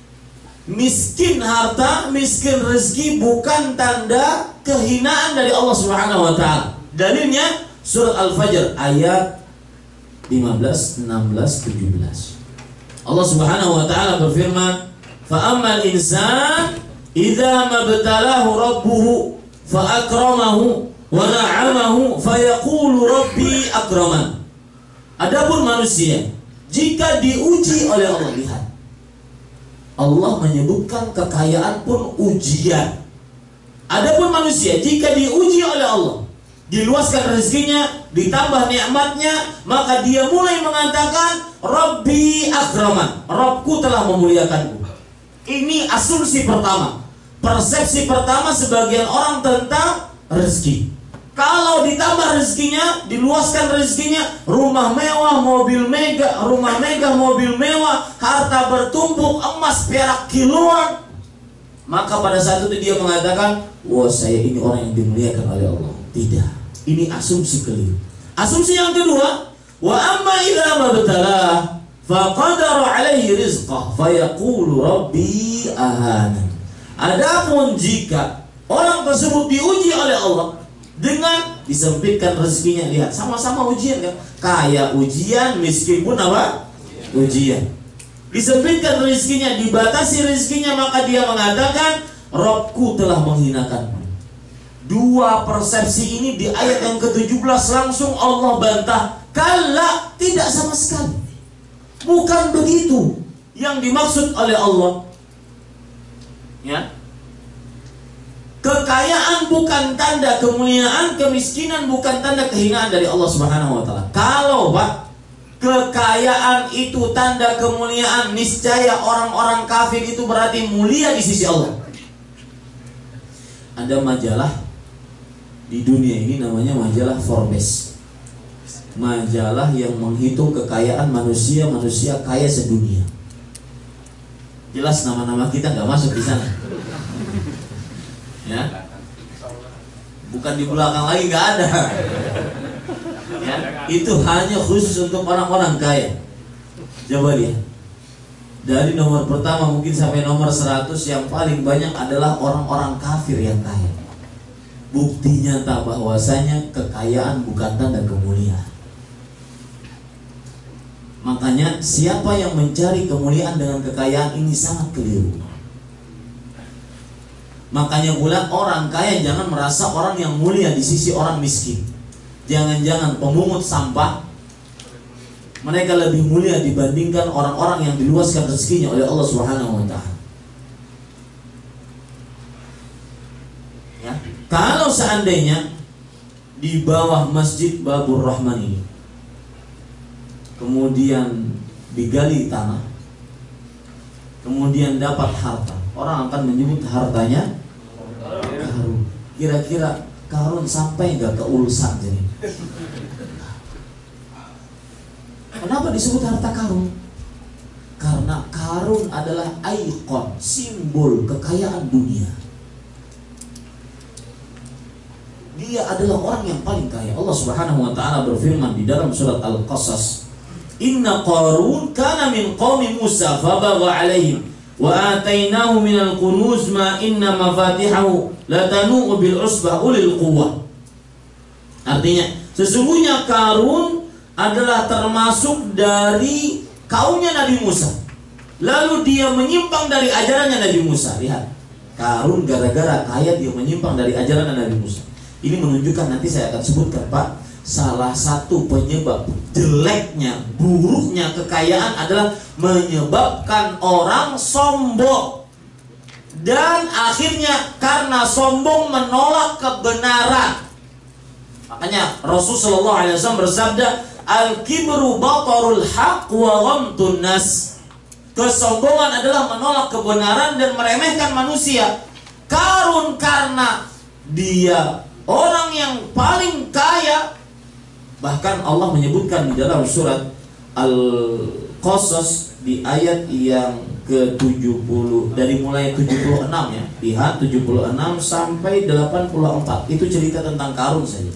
miskin harta, miskin rezeki bukan tanda kehinaan dari Allah Subhanahu wa Ta'ala. Dalilnya surat Al-Fajr ayat 15, 16, 17. Allah Subhanahu wa Ta'ala berfirman, "Fa ammal insan idza mabtalahu rabbuhu fa akramahu wa na'amahu fa yaqulu rabbi akraman." Adapun manusia, jika diuji oleh Allah, lihat, Allah menyebutkan kekayaan pun ujian. Adapun manusia, jika diuji oleh Allah, diluaskan rezekinya, ditambah nikmatnya, maka dia mulai mengatakan Rabbi akraman, Rabbku telah memuliakanku. Ini asumsi pertama, persepsi pertama sebagian orang tentang rezeki. Kalau ditambah rezekinya, diluaskan rezekinya, rumah mewah, mobil mega, rumah mega, mobil mewah, harta bertumpuk, emas perak kiloan, maka pada saat itu dia mengatakan, wah saya ini orang yang dimuliakan oleh Allah. Tidak, ini asumsi keliru. Asumsi yang kedua, wa amma idza mabtalah fa qadara alaihi rizqah fa yaqulu rabbi ahana. Adapun jika orang tersebut diuji oleh Allah dengan disempitkan rezekinya, lihat sama-sama ujian kan? Kaya ujian, miskin pun apa? Ujian. Disempitkan rezekinya, dibatasi rezekinya, maka dia mengatakan Rabbku telah menghinakanku. Dua persepsi ini di ayat yang ke-17 langsung Allah bantah. Kala, tidak sama sekali. Bukan begitu yang dimaksud oleh Allah. Ya. Kekayaan bukan tanda kemuliaan, kemiskinan bukan tanda kehinaan dari Allah Subhanahu wa Ta'ala. Kalau Pak, kekayaan itu tanda kemuliaan, niscaya orang-orang kafir itu berarti mulia di sisi Allah. Ada majalah di dunia ini namanya majalah Forbes. Majalah yang menghitung kekayaan manusia kaya sedunia. Jelas nama-nama kita nggak masuk di sana. Ya, bukan di belakang lagi, nggak ada. Ya, itu hanya khusus untuk orang-orang kaya. Coba lihat. Dari nomor pertama mungkin sampai nomor 100 yang paling banyak adalah orang-orang kafir yang kaya. Bukti nyata bahwasanya kekayaan bukan tanda kemuliaan. Makanya siapa yang mencari kemuliaan dengan kekayaan ini sangat keliru. Makanya pula orang kaya jangan merasa orang yang mulia di sisi orang miskin. Jangan-jangan pemungut sampah mereka lebih mulia dibandingkan orang-orang yang diluaskan rezekinya oleh Allah Subhanahu wa taala. Ya. Kalau seandainya di bawah Masjid Babur Rahman ini kemudian digali tanah, kemudian dapat harta, orang akan menyebut hartanya karun. Kira-kira karun sampai nggak ke ulusan jadi? Kenapa disebut harta karun? Karena karun adalah ikon, simbol kekayaan dunia. Dia adalah orang yang paling kaya. Allah Subhanahu wa taala berfirman di dalam surat Al-Qasas, "Inna Qarun kana min qaumi Musa fabagha 'alaihim wa atainahu minal kunuz ma inna mafatihahu latanu bil usbah ulil quwwah." Artinya, sesungguhnya Qarun adalah termasuk dari kaumnya Nabi Musa. Lalu dia menyimpang dari ajarannya Nabi Musa. Lihat, Qarun gara-gara kaya dia menyimpang dari ajaran Nabi Musa. Ini menunjukkan, nanti saya akan sebutkan Pak, salah satu penyebab jeleknya, buruknya kekayaan adalah menyebabkan orang sombong. Dan akhirnya karena sombong menolak kebenaran. Makanya Rasulullah SAW bersabda, "Al-kibru batarul haq wa ghamtun nas." Kesombongan adalah menolak kebenaran dan meremehkan manusia. Qarun karena dia orang yang paling kaya, bahkan Allah menyebutkan di dalam surat Al-Qasas di ayat yang ke-70, dari mulai 76 ya. Lihat 76 sampai 84. Itu cerita tentang Qarun saja.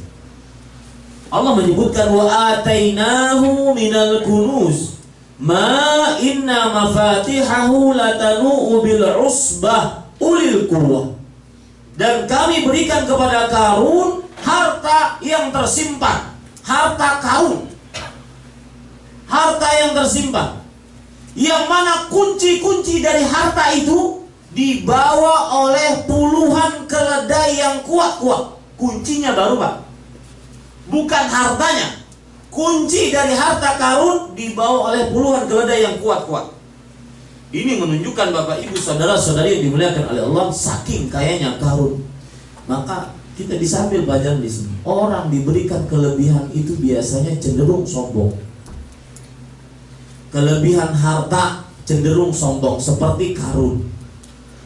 Allah menyebutkan wa atainahu minal kunuz ma inna mafatihahu latanu bil usbah ulil quwwah. Dan kami berikan kepada Qarun harta yang tersimpan, harta karun, harta yang tersimpan, yang mana kunci-kunci dari harta itu dibawa oleh puluhan keledai yang kuat-kuat. Kuncinya baru Pak, bukan hartanya. Kunci dari harta Qarun dibawa oleh puluhan keledai yang kuat-kuat. Ini menunjukkan Bapak Ibu saudara-saudari yang dimuliakan oleh Allah, saking kayanya Qarun. Maka kita disambil pelajaran di sini. Orang diberikan kelebihan itu biasanya cenderung sombong. Kelebihan harta cenderung sombong seperti Qarun.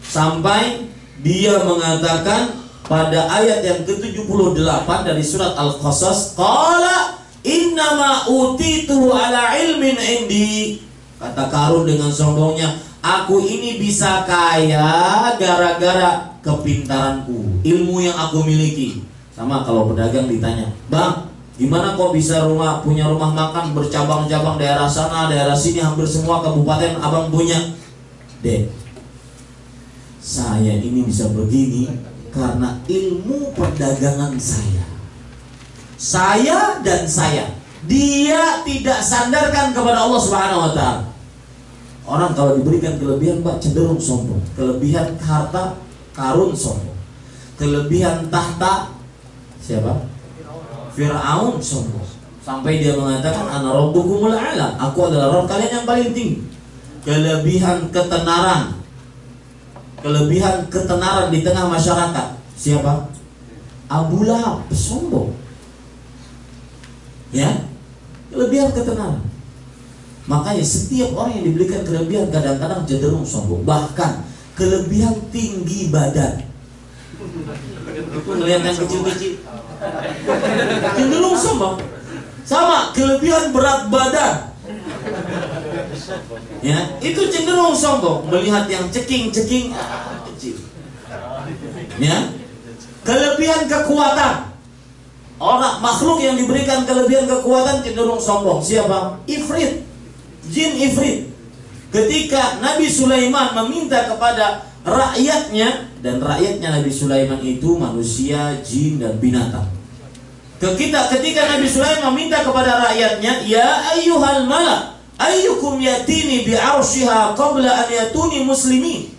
Sampai dia mengatakan pada ayat yang ke-78 dari surat Al-Qasas, qala innama utitu ala ilmin indi. Kata Qarun dengan sombongnya, aku ini bisa kaya gara-gara kepintaranku, ilmu yang aku miliki. Sama kalau pedagang ditanya, "Bang, gimana kok bisa punya rumah makan bercabang-cabang, daerah sana, daerah sini, hampir semua kabupaten abang punya?" Dek, saya ini bisa begini karena ilmu perdagangan saya. Saya dan saya. Dia tidak sandarkan kepada Allah Subhanahu wa taala. Orang kalau diberikan kelebihan Pak cenderung sombong. Kelebihan harta Qarun sombong. Kelebihan tahta siapa? Fir'aun sombong. Sampai dia mengatakan ana rabbukumul a'la, aku adalah Rabb kalian yang paling tinggi. Kelebihan ketenaran. Kelebihan ketenaran di tengah masyarakat. Siapa? Abu Lahab sombong. Ya, kelebihan ketenaran. Makanya setiap orang yang diberikan kelebihan kadang-kadang cenderung sombong. Bahkan kelebihan tinggi badan. Itu melihat yang kecil-kecil cenderung sombong. Sama kelebihan berat badan. Ya, itu cenderung sombong. Melihat yang ceking-ceking kecil. Ya, kelebihan kekuatan. Orang makhluk yang diberikan kelebihan kekuatan cenderung sombong. Siapa? Ifrit, jin Ifrit. Ketika Nabi Sulaiman meminta kepada rakyatnya, dan rakyatnya Nabi Sulaiman itu manusia, jin, dan binatang. Ketika Nabi Sulaiman meminta kepada rakyatnya, ya ayyuhal malak, ayyukum yatini bi'arsyiha qabla an yatuni muslimin.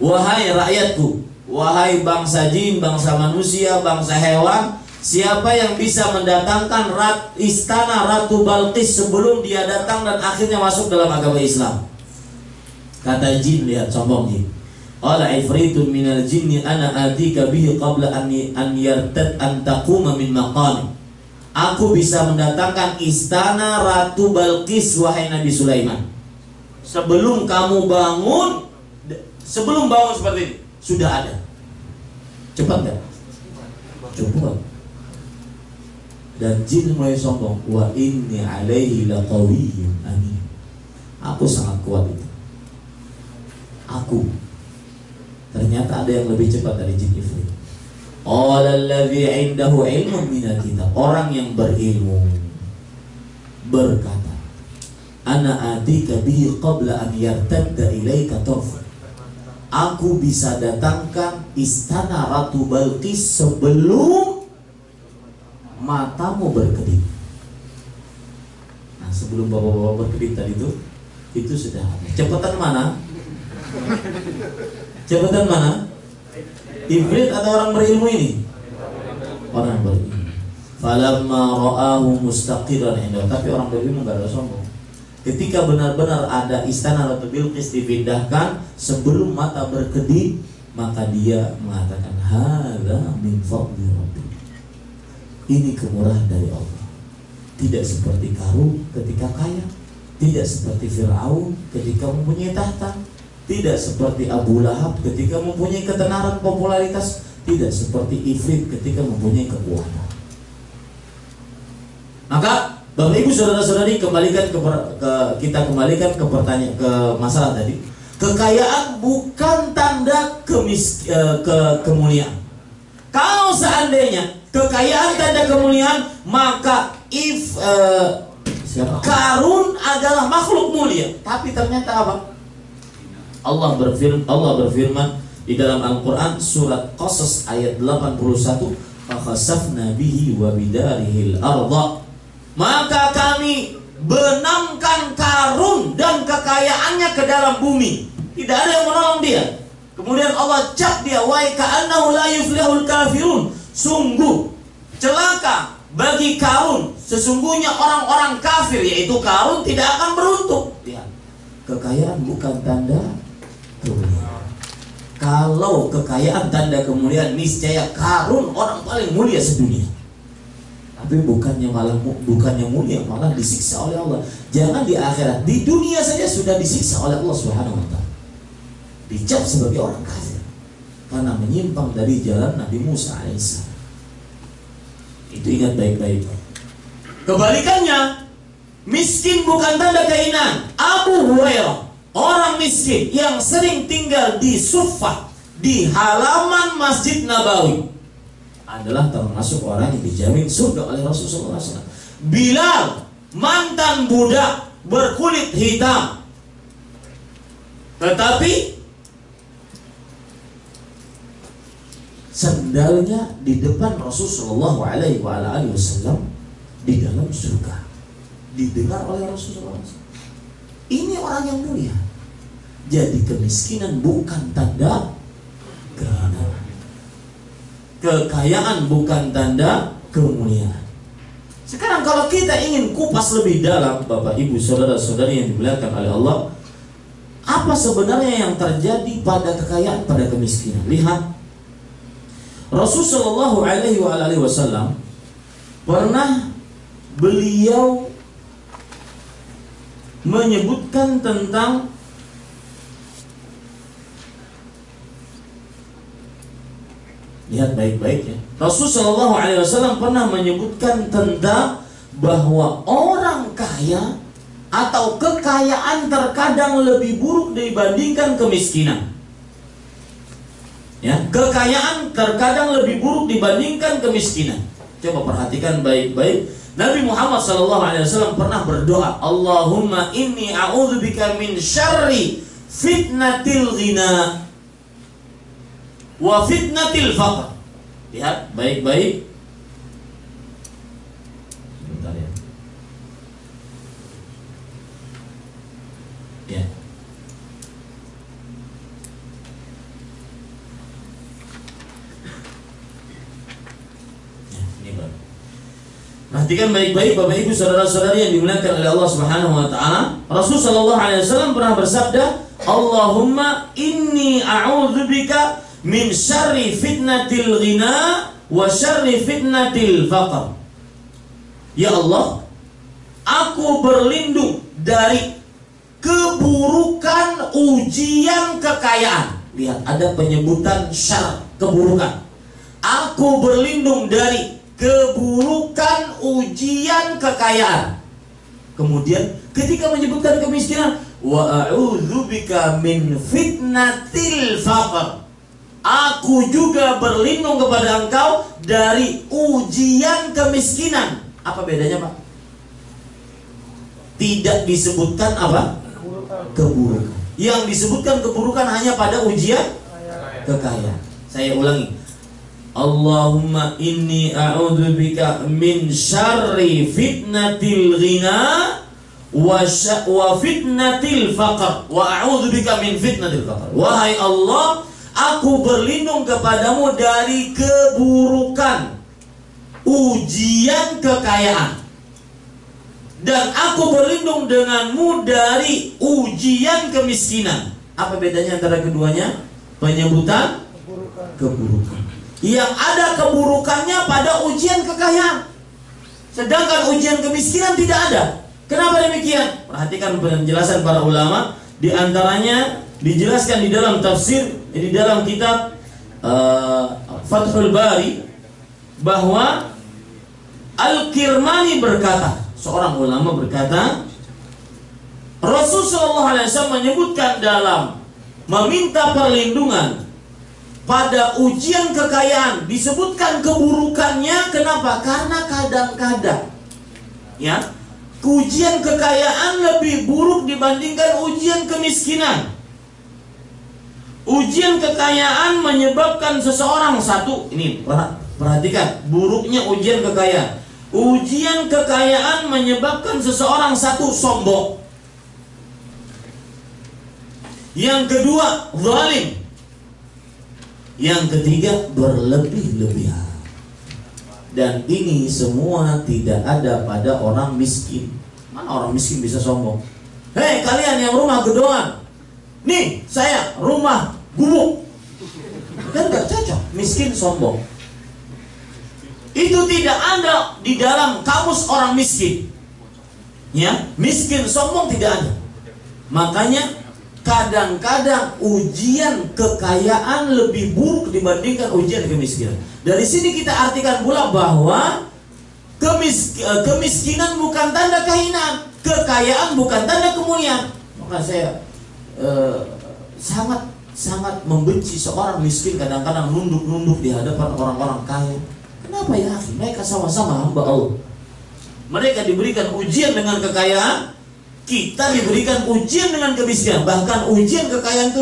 Wahai rakyatku, wahai bangsa jin, bangsa manusia, bangsa hewan, siapa yang bisa mendatangkan istana Ratu Balqis sebelum dia datang dan akhirnya masuk dalam agama Islam? Kata jin, lihat sombong jin. Qala ifritun minal jinni ana atika bihi qabla an yartad an taquma min maqami. Aku bisa mendatangkan istana Ratu Balqis, wahai Nabi Sulaiman, sebelum kamu bangun. Sebelum bangun seperti ini sudah ada. Cepat gak? Cepat. Dan jin mulai sombong. Wa inni alaihi laqawiyyun amin. Aku sangat kuat itu. Aku. Ternyata ada yang lebih cepat dari jin Ifrit. Alladzi 'indahu 'ilmun minal kitab. Orang yang berilmu berkata, ana atika bihi qabla an yartadda ilaika tarfuk. Aku bisa datangkan istana Ratu Balqis sebelum matamu berkedip. Nah, sebelum bapak-bapak berkedip tadi itu sudah ada. Cepatan mana? Cepatan mana? Iblis atau orang berilmu ini? Orang berilmu. Falamma ra'ahu mustaqiran indahu. Tapi orang berilmu enggak ada sombong. Ketika benar-benar ada istana Ratu Bilqis dipindahkan sebelum mata berkedip, maka dia mengatakan, hadza min fadli rabbi. Ini kemurahan dari Allah. Tidak seperti Qarun ketika kaya, tidak seperti Fir'aun ketika mempunyai tahta, tidak seperti Abu Lahab ketika mempunyai ketenaran popularitas, tidak seperti Ifrit ketika mempunyai kekuatan. Maka Bapak Ibu saudara-saudari, kita kembalikan ke pertanyaan, ke masalah tadi. Kekayaan bukan tanda kemuliaan. Kalau seandainya kekayaan tanda kemuliaan, maka Qarun adalah makhluk mulia. Tapi ternyata apa? Allah berfirman di dalam Al-Quran surat Qasas ayat 81, fakhasafna bihi wa bidarihil arda. Maka kami benamkan Qarun dan kekayaannya ke dalam bumi. Tidak ada yang menolong dia. Kemudian Allah cap dia, wa ka'annahu la yuflihul kafirun. Sungguh celaka bagi Qarun. Sesungguhnya orang-orang kafir, yaitu Qarun, tidak akan beruntung. Lihat, kekayaan bukan tanda kemuliaan. Kalau kekayaan tanda kemuliaan, niscaya Qarun orang paling mulia sedunia. Tapi bukannya mulia, malah disiksa oleh Allah. Jangan di akhirat, di dunia saja sudah disiksa oleh Allah Subhanahu wa taala. Dicap sebagai orang kafir karena menyimpang dari jalan Nabi Musa alaihissalam. Itu ingat baik-baik. Kebalikannya, miskin bukan tanda keinan. Abu Hurairah, orang miskin yang sering tinggal di Suffah, di halaman Masjid Nabawi, adalah termasuk orang yang dijamin surga oleh Rasulullah SAW. Bilal, mantan budak berkulit hitam, tetapi sendalnya di depan Rasulullah SAW di dalam surga, didengar oleh Rasulullah SAW. Ini orang yang mulia. Jadi kemiskinan bukan tanda kehinaannya. Kekayaan bukan tanda kemuliaan. Sekarang kalau kita ingin kupas lebih dalam, Bapak Ibu saudara-saudari yang dimuliakan oleh Allah, apa sebenarnya yang terjadi pada kekayaan, pada kemiskinan? Lihat, Rasulullah SAW pernah beliau menyebutkan tentang lihat baik-baik ya. Rasulullah SAW pernah menyebutkan tentang bahwa orang kaya atau kekayaan terkadang lebih buruk dibandingkan kemiskinan. Ya, kekayaan terkadang lebih buruk dibandingkan kemiskinan. Coba perhatikan baik-baik. Nabi Muhammad SAW pernah berdoa, Allahumma inni a'udzubika min syarri fitnatil ghina wa fitnatil faqr. Lihat baik-baik. Sebentar ya. Ya. Perhatikan baik-baik Bapak Ibu saudara-saudari yang dimuliakan oleh Allah Subhanahu wa taala. Rasul sallallahu alaihi wasallam pernah bersabda, "Allahumma inni a'udzubika min syarri fitnatil ghina wa syarri fitnatil faqr." Ya Allah, aku berlindung dari keburukan ujian kekayaan. Lihat, ada penyebutan syar, keburukan. Aku berlindung dari keburukan ujian kekayaan. Kemudian ketika menyebutkan kemiskinan, wa a'udzubika min fitnatil faqr. Aku juga berlindung kepada engkau dari ujian kemiskinan. Apa bedanya, Pak? Tidak disebutkan apa? Keburukan. Yang disebutkan keburukan hanya pada ujian kekayaan. Saya ulangi. Allahumma inni a'udzubika min syarri fitnatil ghina wa fitnatil faqr wa a'udzubika min fitnatil faqr. Wahai Allah, aku berlindung kepadamu dari keburukan ujian kekayaan, dan aku berlindung denganmu dari ujian kemiskinan. Apa bedanya antara keduanya? Penyebutan keburukan. Yang ada keburukannya pada ujian kekayaan, sedangkan ujian kemiskinan tidak ada. Kenapa demikian? Perhatikan penjelasan para ulama. Di antaranya dijelaskan di dalam tafsir, di dalam kitab Fathul Bari, bahwa Al-Kirmani berkata, seorang ulama berkata, Rasulullah SAW menyebutkan dalam meminta perlindungan pada ujian kekayaan, disebutkan keburukannya. Kenapa? Karena kadang-kadang ya, ujian kekayaan lebih buruk dibandingkan ujian kemiskinan. Ujian kekayaan menyebabkan seseorang, satu, ini perhatikan buruknya ujian kekayaan. Ujian kekayaan menyebabkan seseorang, satu, sombong. Yang kedua, zalim. Yang ketiga, berlebih-lebihan. Dan ini semua tidak ada pada orang miskin. Mana orang miskin bisa sombong? Hei kalian yang rumah gedoan, nih saya rumah gubuk. Kan gak cocok, miskin sombong. Itu tidak ada di dalam kamus orang miskin. Ya, miskin sombong tidak ada. Makanya kadang-kadang ujian kekayaan lebih buruk dibandingkan ujian kemiskinan. Dari sini kita artikan pula bahwa kemiskinan bukan tanda kehinaan, kekayaan bukan tanda kemuliaan. Maka saya sangat membenci seorang miskin kadang-kadang nunduk-nunduk di hadapan orang-orang kaya. Kenapa ya? Mereka sama-sama hamba Allah. Mereka diberikan ujian dengan kekayaan, kita diberikan ujian dengan kemiskinan. Bahkan ujian kekayaan itu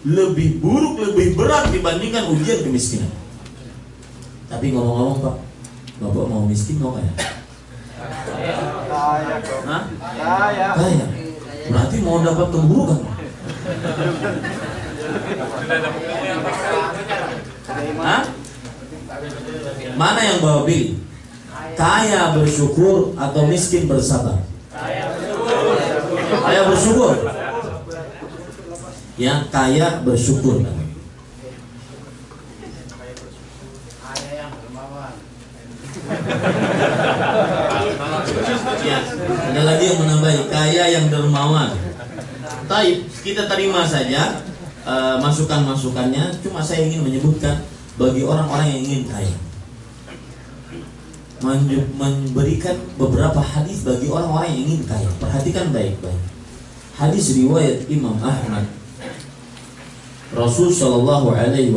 lebih buruk, lebih berat dibandingkan ujian kemiskinan. Tapi ngomong-ngomong Pak, Bapak mau miskin mau kaya? Hah? Kaya. Berarti mau dapat keburukan. Hah? Mana yang Bapak pilih? Kaya bersyukur atau miskin bersabar? Kaya bersyukur. Yang kaya bersyukur. Ya, ada lagi yang menambahi, kaya yang dermawan. Taib, kita terima saja masukan-masukannya. Cuma saya ingin menyebutkan bagi orang-orang yang ingin kaya, memberikan beberapa hadis bagi orang-orang yang ingin kaya. Perhatikan baik-baik. Hadis riwayat Imam Ahmad. Rasul Shallallahu Alaihi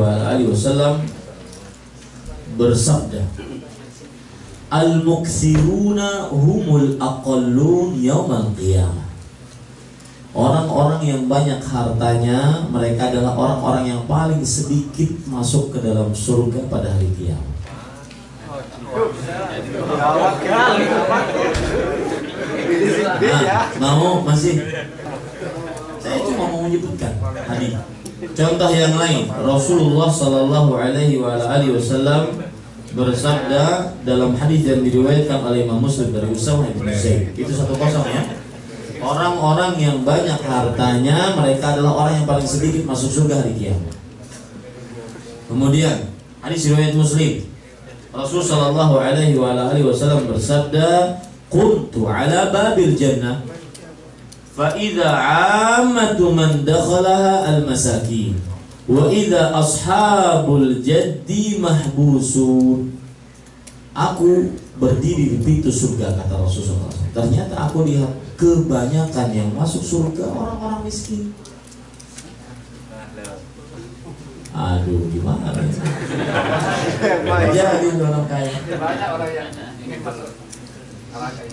Wasallam bersabda, al-mukthiruna humul aqallun yaumal qiyamah. Orang-orang yang banyak hartanya, mereka adalah orang-orang yang paling sedikit masuk ke dalam surga pada hari kiamat. Nah, mau masih? Saya cuma mau menyebutkan hadis. Contoh yang lain, Rasulullah Shallallahu Alaihi Wasallam bersabda dalam hadis yang diriwayatkan oleh Imam Muslim dari Usamah bin Zaid. Itu 1-0 ya. Orang-orang yang banyak hartanya, mereka adalah orang yang paling sedikit masuk surga hari kiamat. Kemudian hadis riwayat Muslim, Rasul Shallallahu Alaihi Wasallam bersabda, "Kuntu ala babil jannah, fa idza 'ammatu man dakhalaha al-masakin, wa idza ashabul jaddi mahbusun." Aku berdiri di pintu surga, kata Rasulullah. Ternyata aku lihat kebanyakan yang masuk surga orang-orang miskin. Aduh, gimana ya? Jadi orang kaya. Banyak orang yang ingin masuk orang kaya.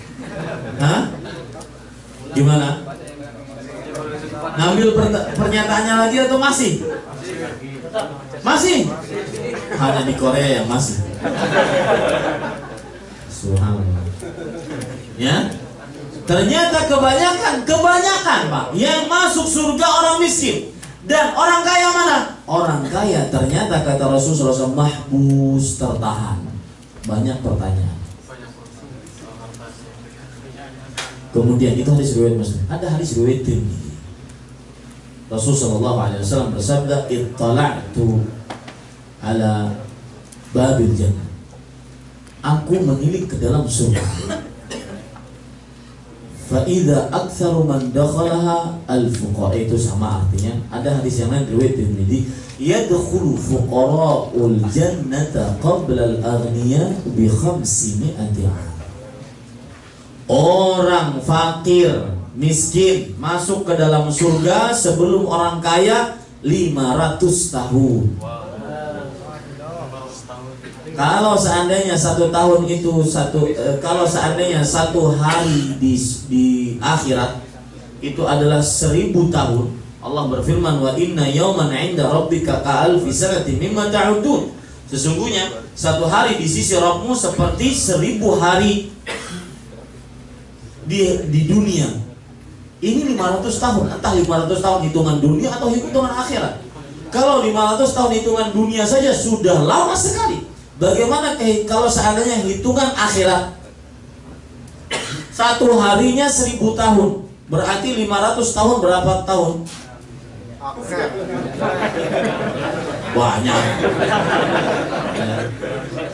Hah? Gimana? Ngambil pernyataannya lagi atau masih? Masih? Hanya di Korea yang masih. Subhanallah. Ya? Ternyata kebanyakan Pak yang masuk surga orang miskin. Dan orang kaya mana? Orang kaya ternyata kata Rasulullah SAW mahbus, tertahan. Banyak pertanyaan. Kemudian itu hadis riwayat Muslim. Ada hadis riwayat Tirmidzi. Rasulullah SAW bersabda, "Ittala'tu ala babil jannah." Aku menilik ke dalam surga. Fa'idha aktsaru man dakhalaha al-fuqara. Itu sama artinya. Ada hadis yang lain riwayat Tirmidzi, yadkhulu fuqara'ul jannata qabla al-aghniya bi 500 'am. Orang fakir, miskin masuk ke dalam surga sebelum orang kaya 500 tahun. Kalau seandainya satu tahun itu kalau seandainya satu hari di akhirat itu adalah 1000 tahun, Allah berfirman, wa inna yawman 'inda rabbika ka'alfi sanatin mimma ta'udun. Sesungguhnya satu hari di sisi Rabbmu seperti 1000 hari di dunia. Ini 500 tahun, entah 500 tahun hitungan dunia atau hitungan akhirat. Kalau 500 tahun hitungan dunia saja sudah lama sekali. Bagaimana kalau seandainya hitungan akhirat? Satu harinya 1000 tahun. Berarti 500 tahun berapa tahun? Banyak.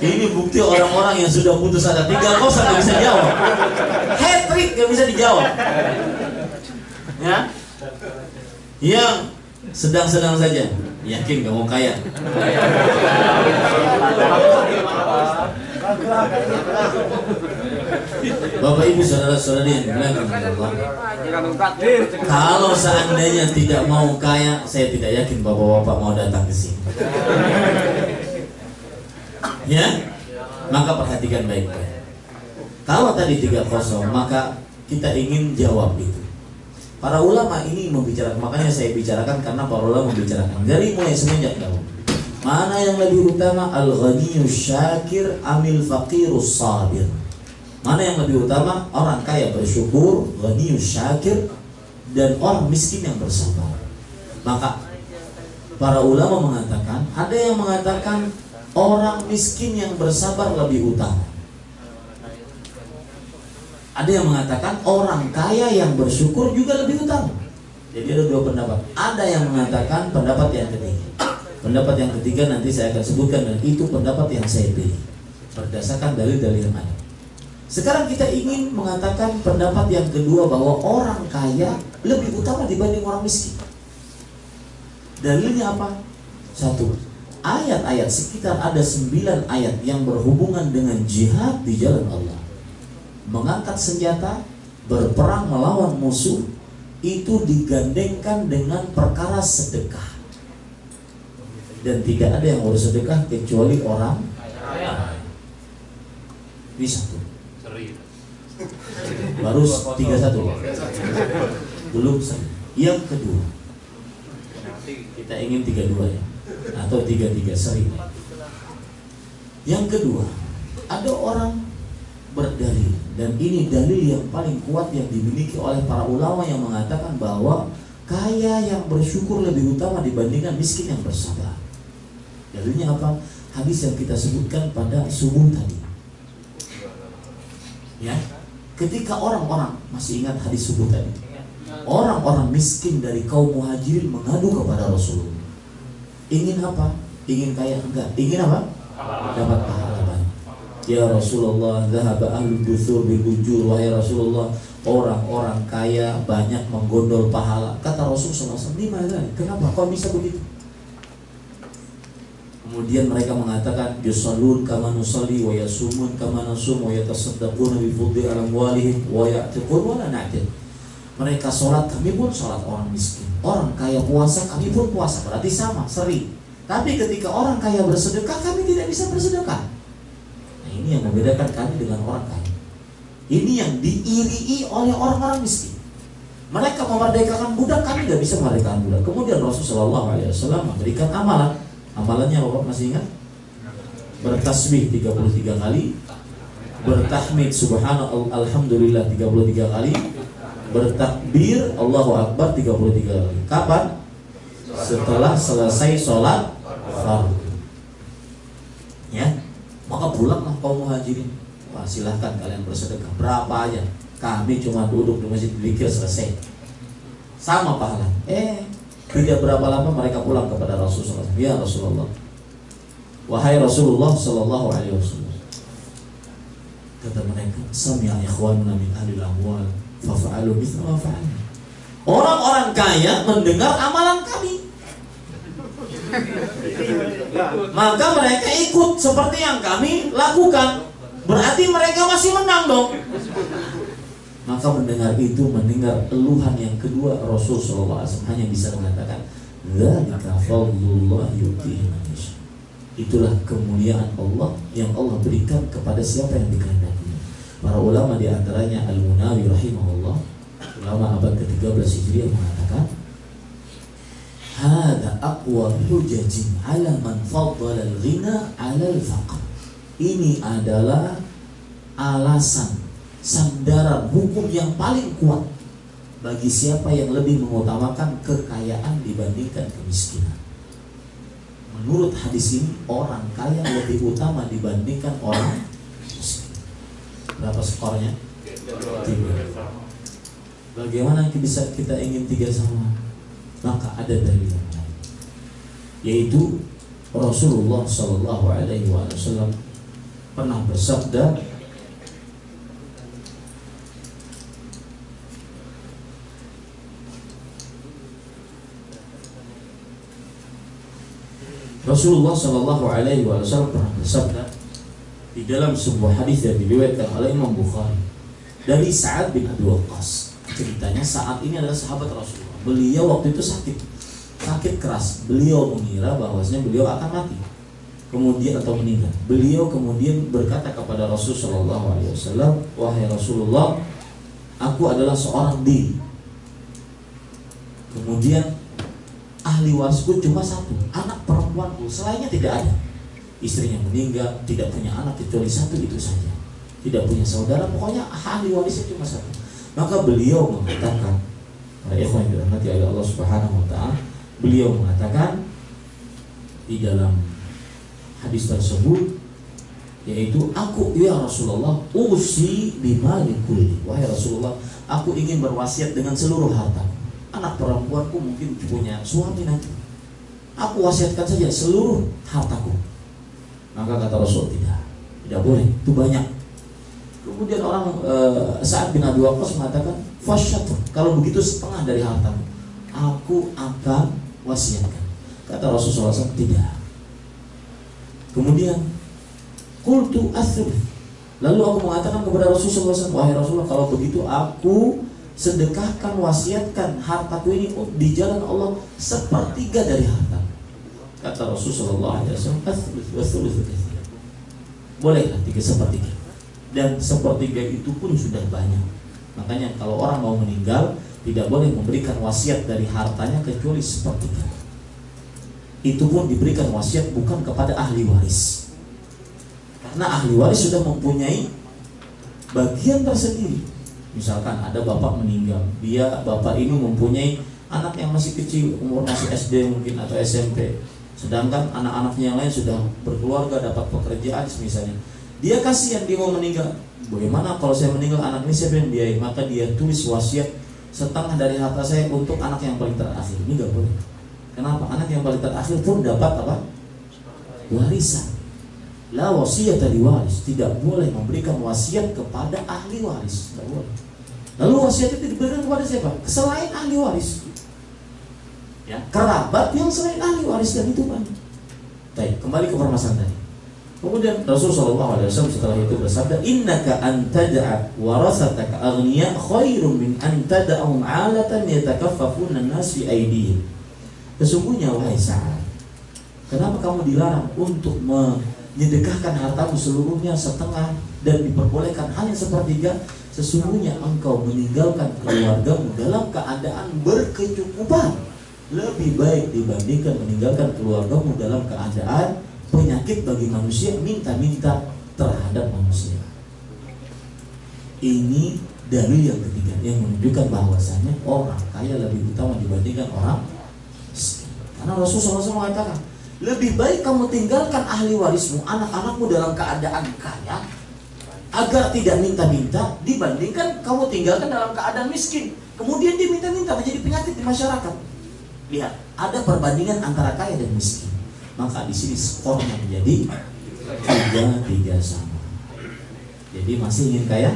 Ini bukti orang-orang yang sudah putus asa. 3-0 gak bisa jawab. Hat-trick gak bisa dijawab. Ya? Yang sedang-sedang saja. Yakin gak mau kaya? Bapak Ibu saudara-saudari yang dimuliakan Allah, kalau seandainya tidak mau kaya, saya tidak yakin bapak-bapak mau datang ke sini. Ya, maka perhatikan baik-baik. Kalau tadi 3-0, maka kita ingin jawab itu. Para ulama ini membicarakan, makanya saya bicarakan karena para ulama membicarakan dari mulai semenjak dahulu. Mana yang lebih utama, al-ghaniyus syakir amil faqirus sabir? Mana yang lebih utama, orang kaya bersyukur, ghaniyus syakir, dan orang miskin yang bersabar? Maka para ulama mengatakan, ada yang mengatakan orang miskin yang bersabar lebih utama. Ada yang mengatakan orang kaya yang bersyukur juga lebih utama. Jadi ada dua pendapat. Ada yang mengatakan pendapat yang ketiga. Pendapat yang ketiga nanti saya akan sebutkan, dan itu pendapat yang saya pilih berdasarkan dalil-dalil yang ada. Sekarang kita ingin mengatakan pendapat yang kedua, bahwa orang kaya lebih utama dibanding orang miskin. Dalilnya apa? Satu, ayat-ayat, sekitar ada 9 ayat yang berhubungan dengan jihad di jalan Allah. Mengangkat senjata, berperang melawan musuh, itu digandengkan dengan perkara sedekah. Dan tidak ada yang harus sedekah kecuali orang kaya. Ini satu. Seri. Baru 31 ya. Belum seri. Yang kedua, kita ingin 32 ya, atau 33 seri. Yang kedua, ada orang berdalil, dan ini dalil yang paling kuat yang dimiliki oleh para ulama yang mengatakan bahwa kaya yang bersyukur lebih utama dibandingkan miskin yang bersabar. Dalilnya apa? Hadis yang kita sebutkan pada subuh tadi. Ya, ketika orang-orang, masih ingat hadis subuh tadi, orang-orang miskin dari kaum muhajirin mengadu kepada Rasulullah. Ingin apa? Ingin kaya? Enggak. Ingin apa? Dapat pahala banyak. Ya Rasulullah, dhahaba ahlul duthur bil ujur. Wahai Rasulullah, orang-orang kaya banyak menggondol pahala. Kata Rasulullah SAW, "Di mana? Kenapa kau bisa begitu?" Kemudian mereka mengatakan, "Yusallun kama nusalli wa yasumun kama nasum wa yatasaddaquna bi fudli amwalihim wa ya'tiqun wa la na'til." Mereka sholat, kami pun sholat. Orang miskin, orang kaya puasa, kami pun puasa. Berarti sama, seri. Tapi ketika orang kaya bersedekah, kami tidak bisa bersedekah. Nah, ini yang membedakan kami dengan orang kaya. Ini yang diirii oleh orang-orang miskin. Mereka memerdekakan budak, kami tidak bisa memerdekakan budak. Kemudian Rasulullah SAW memberikan amalan. Amalannya Bapak masih ingat? Bertasbih 33 kali, bertahmid subhanallah alhamdulillah 33 kali, bertakbir Allahu Akbar 33 kali. Kapan? Setelah selesai sholat fardu. Ya, maka pulanglah kaum muhajirin. Wah, silahkan kalian bersedekah berapa aja. Kami cuma duduk di masjid zikir selesai. Sama pahala. Tidak berapa lama mereka pulang kepada Rasulullah. Ya Rasulullah, wahai Rasulullah Sallallahu Alaihi Wasallam, kata mereka, "Sami'a ikhwanuna min ahli al-amwal fafa'alu mithla ma fa'alna." Orang-orang kaya mendengar amalan kami, maka mereka ikut seperti yang kami lakukan. Berarti mereka masih menang dong. Maka mendengar itu, mendengar keluhan yang kedua, Rasulullah SAW hanya bisa mengatakan, "Dzalika fadlullah yu'tihi man yasha." Itulah kemuliaan Allah yang Allah berikan kepada siapa yang dikehendakinya. Para ulama di antaranya Al-Munawi rahimahullah, ulama abad ke-13 Hijriah, mengatakan, "Hada aqwa hujajin 'ala man faddala al-ghina 'ala al-faqr." Ini adalah alasan, sandaran hukum yang paling kuat bagi siapa yang lebih mengutamakan kekayaan dibandingkan kemiskinan. Menurut hadis ini, orang kaya lebih utama dibandingkan orang miskin. Berapa skornya? 3. Bagaimana bisa kita ingin 3 sama? Maka ada dalil yang lain, yaitu Rasulullah Sallallahu Alaihi Wasallam pernah bersabda, Rasulullah Shallallahu Alaihi Wasallam pernah bersabda di dalam sebuah hadis yang diriwayatkan oleh Imam Bukhari dari Sa'ad bin Abi Waqqas. Ceritanya, saat ini adalah sahabat Rasulullah. Beliau waktu itu sakit keras. Beliau mengira bahwasanya beliau akan mati, kemudian atau meninggal. Beliau kemudian berkata kepada Rasul Shallallahu Alaihi Wasallam, "Wahai Rasulullah, aku adalah seorang diri. Kemudian ahli warisku cuma satu, anak perempuanku, selainnya tidak ada. Istrinya meninggal, tidak punya anak kecuali satu, itu saja. Tidak punya saudara, pokoknya ahli warisnya cuma satu." Maka beliau mengatakan, para ikhwan yang dirahmati oleh Allah Subhanahu wa taala, beliau mengatakan di dalam hadis tersebut, yaitu, "Aku ya Rasulullah, usi bimali kulli." Wahai Rasulullah, aku ingin berwasiat dengan seluruh hartaku. Anak perempuanku mungkin punya suami nanti, aku wasiatkan saja seluruh hartaku. Maka kata Rasul, tidak boleh, itu banyak. Kemudian orang Sa'ad bin Abi Waqqas mengatakan, "Fasyatr, kalau begitu setengah dari hartamu aku akan wasiatkan." Kata Rasulullah SAW, "Tidak." Kemudian qultu athluth, lalu aku mengatakan kepada Rasulullah SAW, "Wahai Rasulullah, kalau begitu aku sedekahkan, wasiatkan hartaku ini di jalan Allah 1/3 dari harta." Kata Rasulullah SAW, "Bolehlah 3/3. Dan sepertiga itu pun sudah banyak. Makanya kalau orang mau meninggal, tidak boleh memberikan wasiat dari hartanya kecuali sepertiga. Itu pun diberikan wasiat bukan kepada ahli waris, karena ahli waris sudah mempunyai bagian tersendiri. Misalkan ada bapak meninggal, bapak ini mempunyai anak yang masih kecil, umur masih SD mungkin atau SMP, sedangkan anak-anaknya yang lain sudah berkeluarga, dapat pekerjaan misalnya. Dia kasihan, dia mau meninggal. Bagaimana kalau saya meninggal, anak ini siapa yang biayai? Maka dia tulis wasiat setengah dari harta saya untuk anak yang paling terakhir. Ini gak boleh. Kenapa? Anak yang paling terakhir pun dapat apa? Warisan. La wasiyata li waris. Tidak boleh memberikan wasiat kepada ahli waris. Tidak boleh. Lalu wasiat itu diberikan kepada siapa? Selain ahli waris. Ya, kerabat yang selain ahli waris, dan itu kan. Baik, kembali ke permasalahan tadi. Kemudian Rasulullah SAW setelah itu bersabda, innaka antada'a warasataka aghniya khairun min antada'ahum 'alatan yatakaffafuna an-nas fi aydihim. Sesungguhnya wahai Sa'ad, kenapa kamu dilarang untuk menyedekahkan hartamu seluruhnya setengah dan diperbolehkan hanya sepertiga? Sesungguhnya engkau meninggalkan keluargamu dalam keadaan berkecukupan lebih baik dibandingkan meninggalkan keluargamu dalam keadaan penyakit bagi manusia, minta-minta terhadap manusia. Ini dalil yang ketiga yang menunjukkan bahwasanya orang kaya lebih utama dibandingkan orang miskin. Karena Rasulullah SAW mengatakan, lebih baik kamu tinggalkan ahli warismu, anak-anakmu dalam keadaan kaya agar tidak minta-minta, dibandingkan kamu tinggalkan dalam keadaan miskin, kemudian dia minta-minta menjadi penyakit di masyarakat. Lihat, ada perbandingan antara kaya dan miskin. Maka di sini skornya menjadi 3-3 sama. Jadi masih ingin kaya?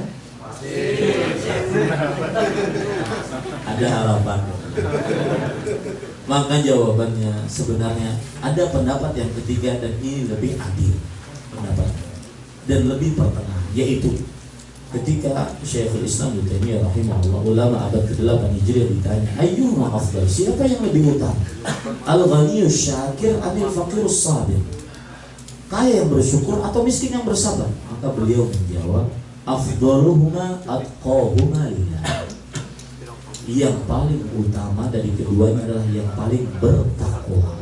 Ada harapan. Maka jawabannya sebenarnya ada pendapat yang ketiga, dan ini lebih adil pendapat dan lebih pertengahan, yaitu ketika Syekhul Islam Ibnu Taimiyah rahimahullah, ulama abad ke-8 Hijriah, ditanya, ayyuhuma afdal, siapa yang lebih utama? Al-ghaniyus syakir amil faqirus sabir, kaya yang bersyukur atau miskin yang bersabar? Maka beliau menjawab, afdaluhuma atqahuma lillah. Yang paling utama dari keduanya adalah yang paling bertakwa.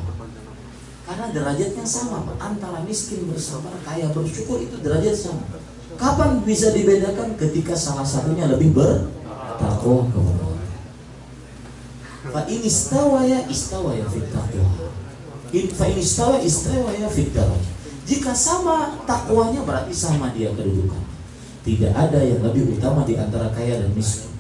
Karena derajatnya sama, antara miskin bersabar, kaya bersyukur, itu derajat sama. Kapan bisa dibedakan? Ketika salah satunya lebih bertakwa kepada Allah. Fa in istawaya fit taqwa. Fa in istawaya fit darajah. Jika sama takwanya, berarti sama dia kedudukan. Tidak ada yang lebih utama di antara kaya dan miskin.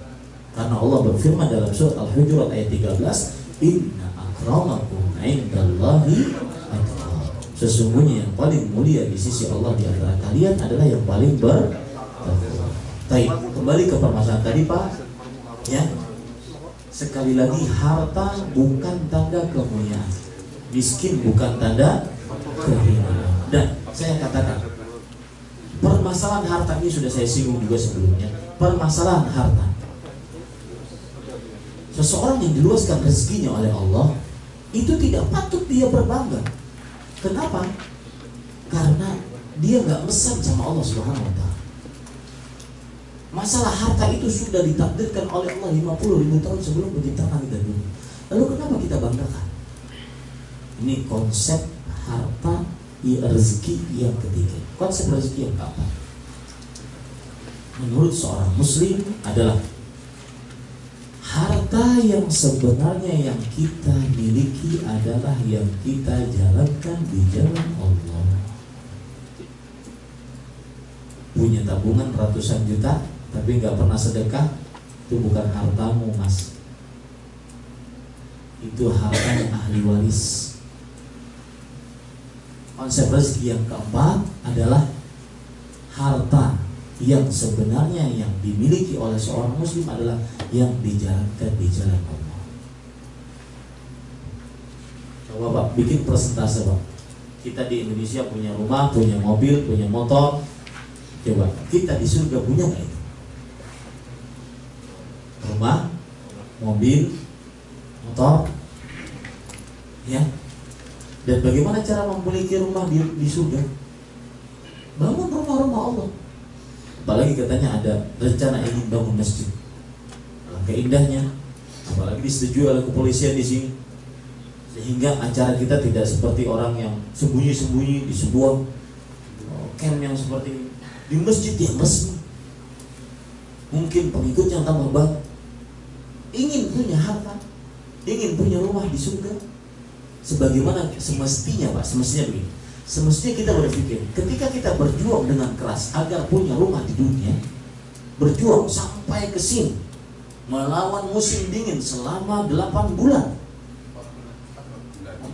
Karena Allah berfirman dalam surat Al-Hujurat ayat 13, inna akramakum 'indallahi atqakum. Sesungguhnya yang paling mulia di sisi Allah di antara kalian adalah yang paling bertakwa. Baik, kembali ke permasalahan tadi, Pak. Ya. Sekali lagi, harta bukan tanda kemuliaan. Miskin bukan tanda kehinaan. Dan saya katakan, permasalahan harta ini sudah saya singgung juga sebelumnya. Permasalahan harta. Seseorang yang diluaskan rezekinya oleh Allah, itu tidak patut dia berbangga. Kenapa? Karena dia nggak mesan sama Allah Subhanahu wa Ta'ala. Masalah harta itu sudah ditakdirkan oleh Allah 50.000 tahun sebelum menciptakan kita dulu. Lalu kenapa kita banggakan? Ini konsep harta rezeki yang ketiga. Konsep rezeki yang keempat, menurut seorang muslim, adalah harta yang sebenarnya yang kita miliki adalah yang kita jalankan di jalan Allah. Punya tabungan ratusan juta tapi nggak pernah sedekah, itu bukan hartamu, mas. Itu hartanya ahli waris. Konsep rezeki yang keempat adalah harta yang sebenarnya yang dimiliki oleh seorang muslim adalah yang dijalankan di jalan Allah. Coba Pak, bikin persentase Pak. Kita di Indonesia punya rumah, punya mobil, punya motor. Coba, kita di surga punya nggak itu? Rumah, mobil, motor, ya. Dan bagaimana cara memiliki rumah di surga? Bangun rumah-rumah Allah. apalagi katanya ada rencana ingin bangun masjid. Alangkah indahnya, apalagi disetujui oleh kepolisian di sini, sehingga acara kita tidak seperti orang yang sembunyi-sembunyi di sebuah camp yang seperti ini, di masjid yang resmi. Mungkin pengikutnya tambah banyak, ingin punya harta, ingin punya rumah di surga. Sebagaimana semestinya Pak, semestinya begini. Semestinya kita berpikir, ketika kita berjuang dengan keras agar punya rumah di dunia, berjuang sampai ke sini, melawan musim dingin selama 8 bulan,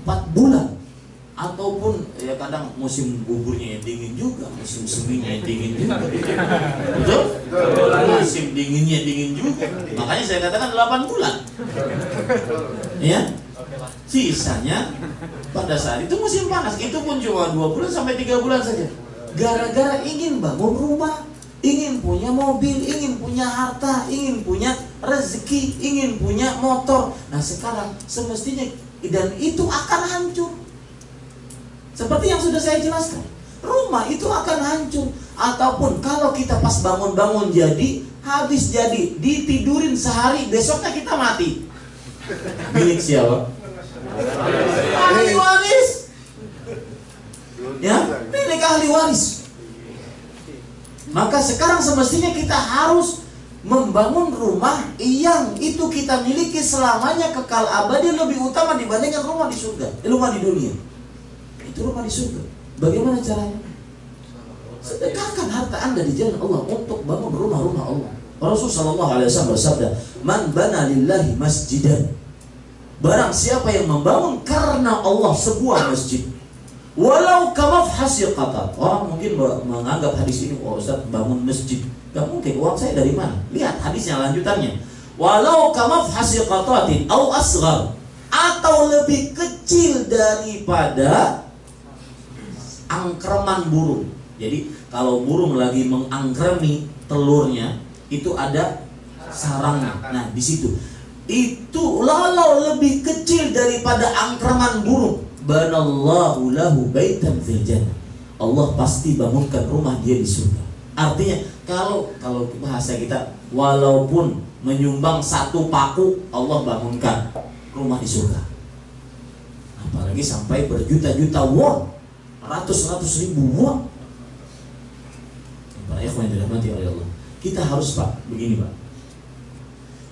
4 bulan, ataupun ya kadang musim guburnya yang dingin juga, musim seminya yang dingin juga, betul? Musim dinginnya dingin juga, makanya saya katakan 8 bulan, ya. Sisanya pada saat itu musim panas, itu pun cuma 2 bulan sampai 3 bulan saja. Gara-gara ingin bangun rumah, ingin punya mobil, ingin punya harta, ingin punya rezeki, ingin punya motor. Nah sekarang semestinya, dan itu akan hancur. Seperti yang sudah saya jelaskan, rumah itu akan hancur. Ataupun kalau kita pas bangun-bangun jadi, habis jadi, ditidurin sehari, besoknya kita mati. Milik siapa? Ahli waris. Ya, milik ahli waris. Maka sekarang semestinya kita harus membangun rumah yang itu kita miliki selamanya, kekal abadi, lebih utama dibandingkan rumah di surga, rumah di dunia. Itu rumah di surga. Bagaimana caranya? Sedekahkan harta Anda di jalan Allah untuk bangun rumah-rumah Allah. Rasulullah SAW bersabda, "Man bana lillahi masjidan." Barang siapa yang membangun karena Allah sebuah masjid, walau kamafhasi qatar. Orang mungkin menganggap hadis ini, oh Ustaz bangun masjid, gak mungkin, uang saya dari mana? Lihat hadisnya lanjutannya, walau kamafhasi qatatin au asghar, atau lebih kecil daripada angkreman burung. Jadi kalau burung lagi mengangkremi telurnya, itu ada sarangnya. Nah di situ, itu lalau lebih kecil daripada angkreman burung, banallahu lahu baitan fil jannah. Allah pasti bangunkan rumah dia di surga. Artinya kalau bahasa kita, walaupun menyumbang 1 paku, Allah bangunkan rumah di surga. Apalagi sampai berjuta-juta won, ratus-ratus ribu won. Para ikhwan yang dirahmati oleh Allah, kita harus Pak, begini Pak.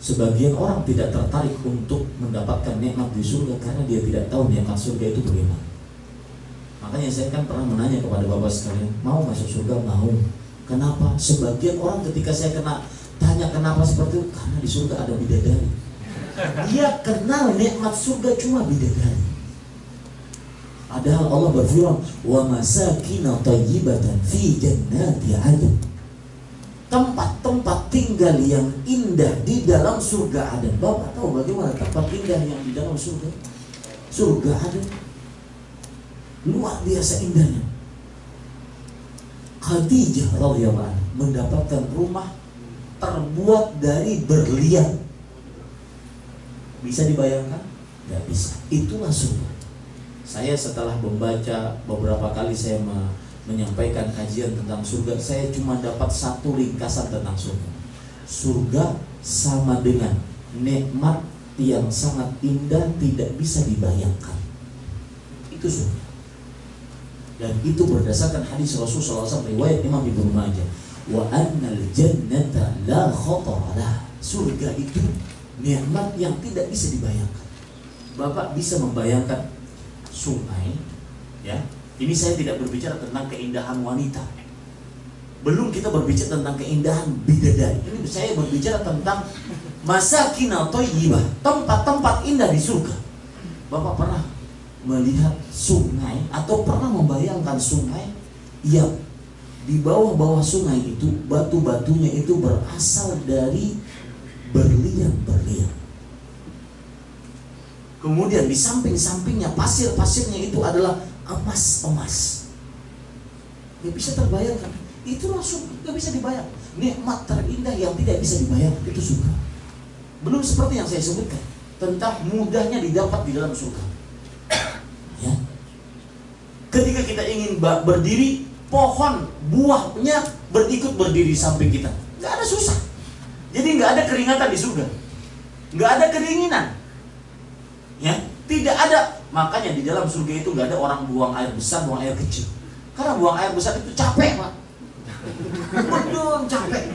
Sebagian orang tidak tertarik untuk mendapatkan nikmat di surga karena dia tidak tahu nikmat surga itu bagaimana. Makanya saya kan pernah menanya kepada Bapak sekalian, mau masuk surga? Mau. Kenapa? Sebagian orang ketika saya tanya kenapa seperti itu, karena di surga ada bidadari. Dia kenal nikmat surga cuma bidadari. Padahal Allah berfirman, wa masakina thayyibatan fi jannati 'adn. Tempat-tempat tinggal yang indah di dalam surga Aden. Bapak tahu bagaimana tempat indah yang di dalam surga? Surga Aden luar biasa indahnya. Khadijah radhiyallahu anha mendapatkan rumah terbuat dari berlian. Bisa dibayangkan? Tidak bisa. Itulah surga. Saya setelah membaca beberapa kali, saya menyampaikan kajian tentang surga, saya cuma dapat 1 ringkasan tentang surga. Surga sama dengan nikmat yang sangat indah, tidak bisa dibayangkan. Itu surga. Dan itu berdasarkan hadis Rasulullah SAW riwayat Imam Ibnu Majah, wa annal jannata la khatara. Surga itu nikmat yang tidak bisa dibayangkan. Bapak bisa membayangkan sungai, ya. Ini saya tidak berbicara tentang keindahan wanita, belum kita berbicara tentang keindahan bidadari. Ini saya berbicara tentang masakinah thayyibah, tempat-tempat indah di surga. Bapak pernah melihat sungai atau pernah membayangkan sungai yang di bawah-bawah sungai itu batu-batunya itu berasal dari berlian-berlian. Kemudian di samping-sampingnya pasir-pasirnya itu adalah emas. Gak bisa terbayangkan. Itu langsung gak bisa dibayang. Nikmat terindah yang tidak bisa dibayangkan itu surga. Belum seperti yang saya sebutkan tentang mudahnya didapat di dalam surga. Ya. Ketika kita ingin berdiri, pohon buahnya berikut berdiri di samping kita. Nggak ada susah. Jadi nggak ada keringatan di surga, nggak ada kedinginan, ya, tidak ada. Makanya di dalam surga itu nggak ada orang buang air besar, buang air kecil. Karena buang air besar itu capek, Pak. Betul, capek.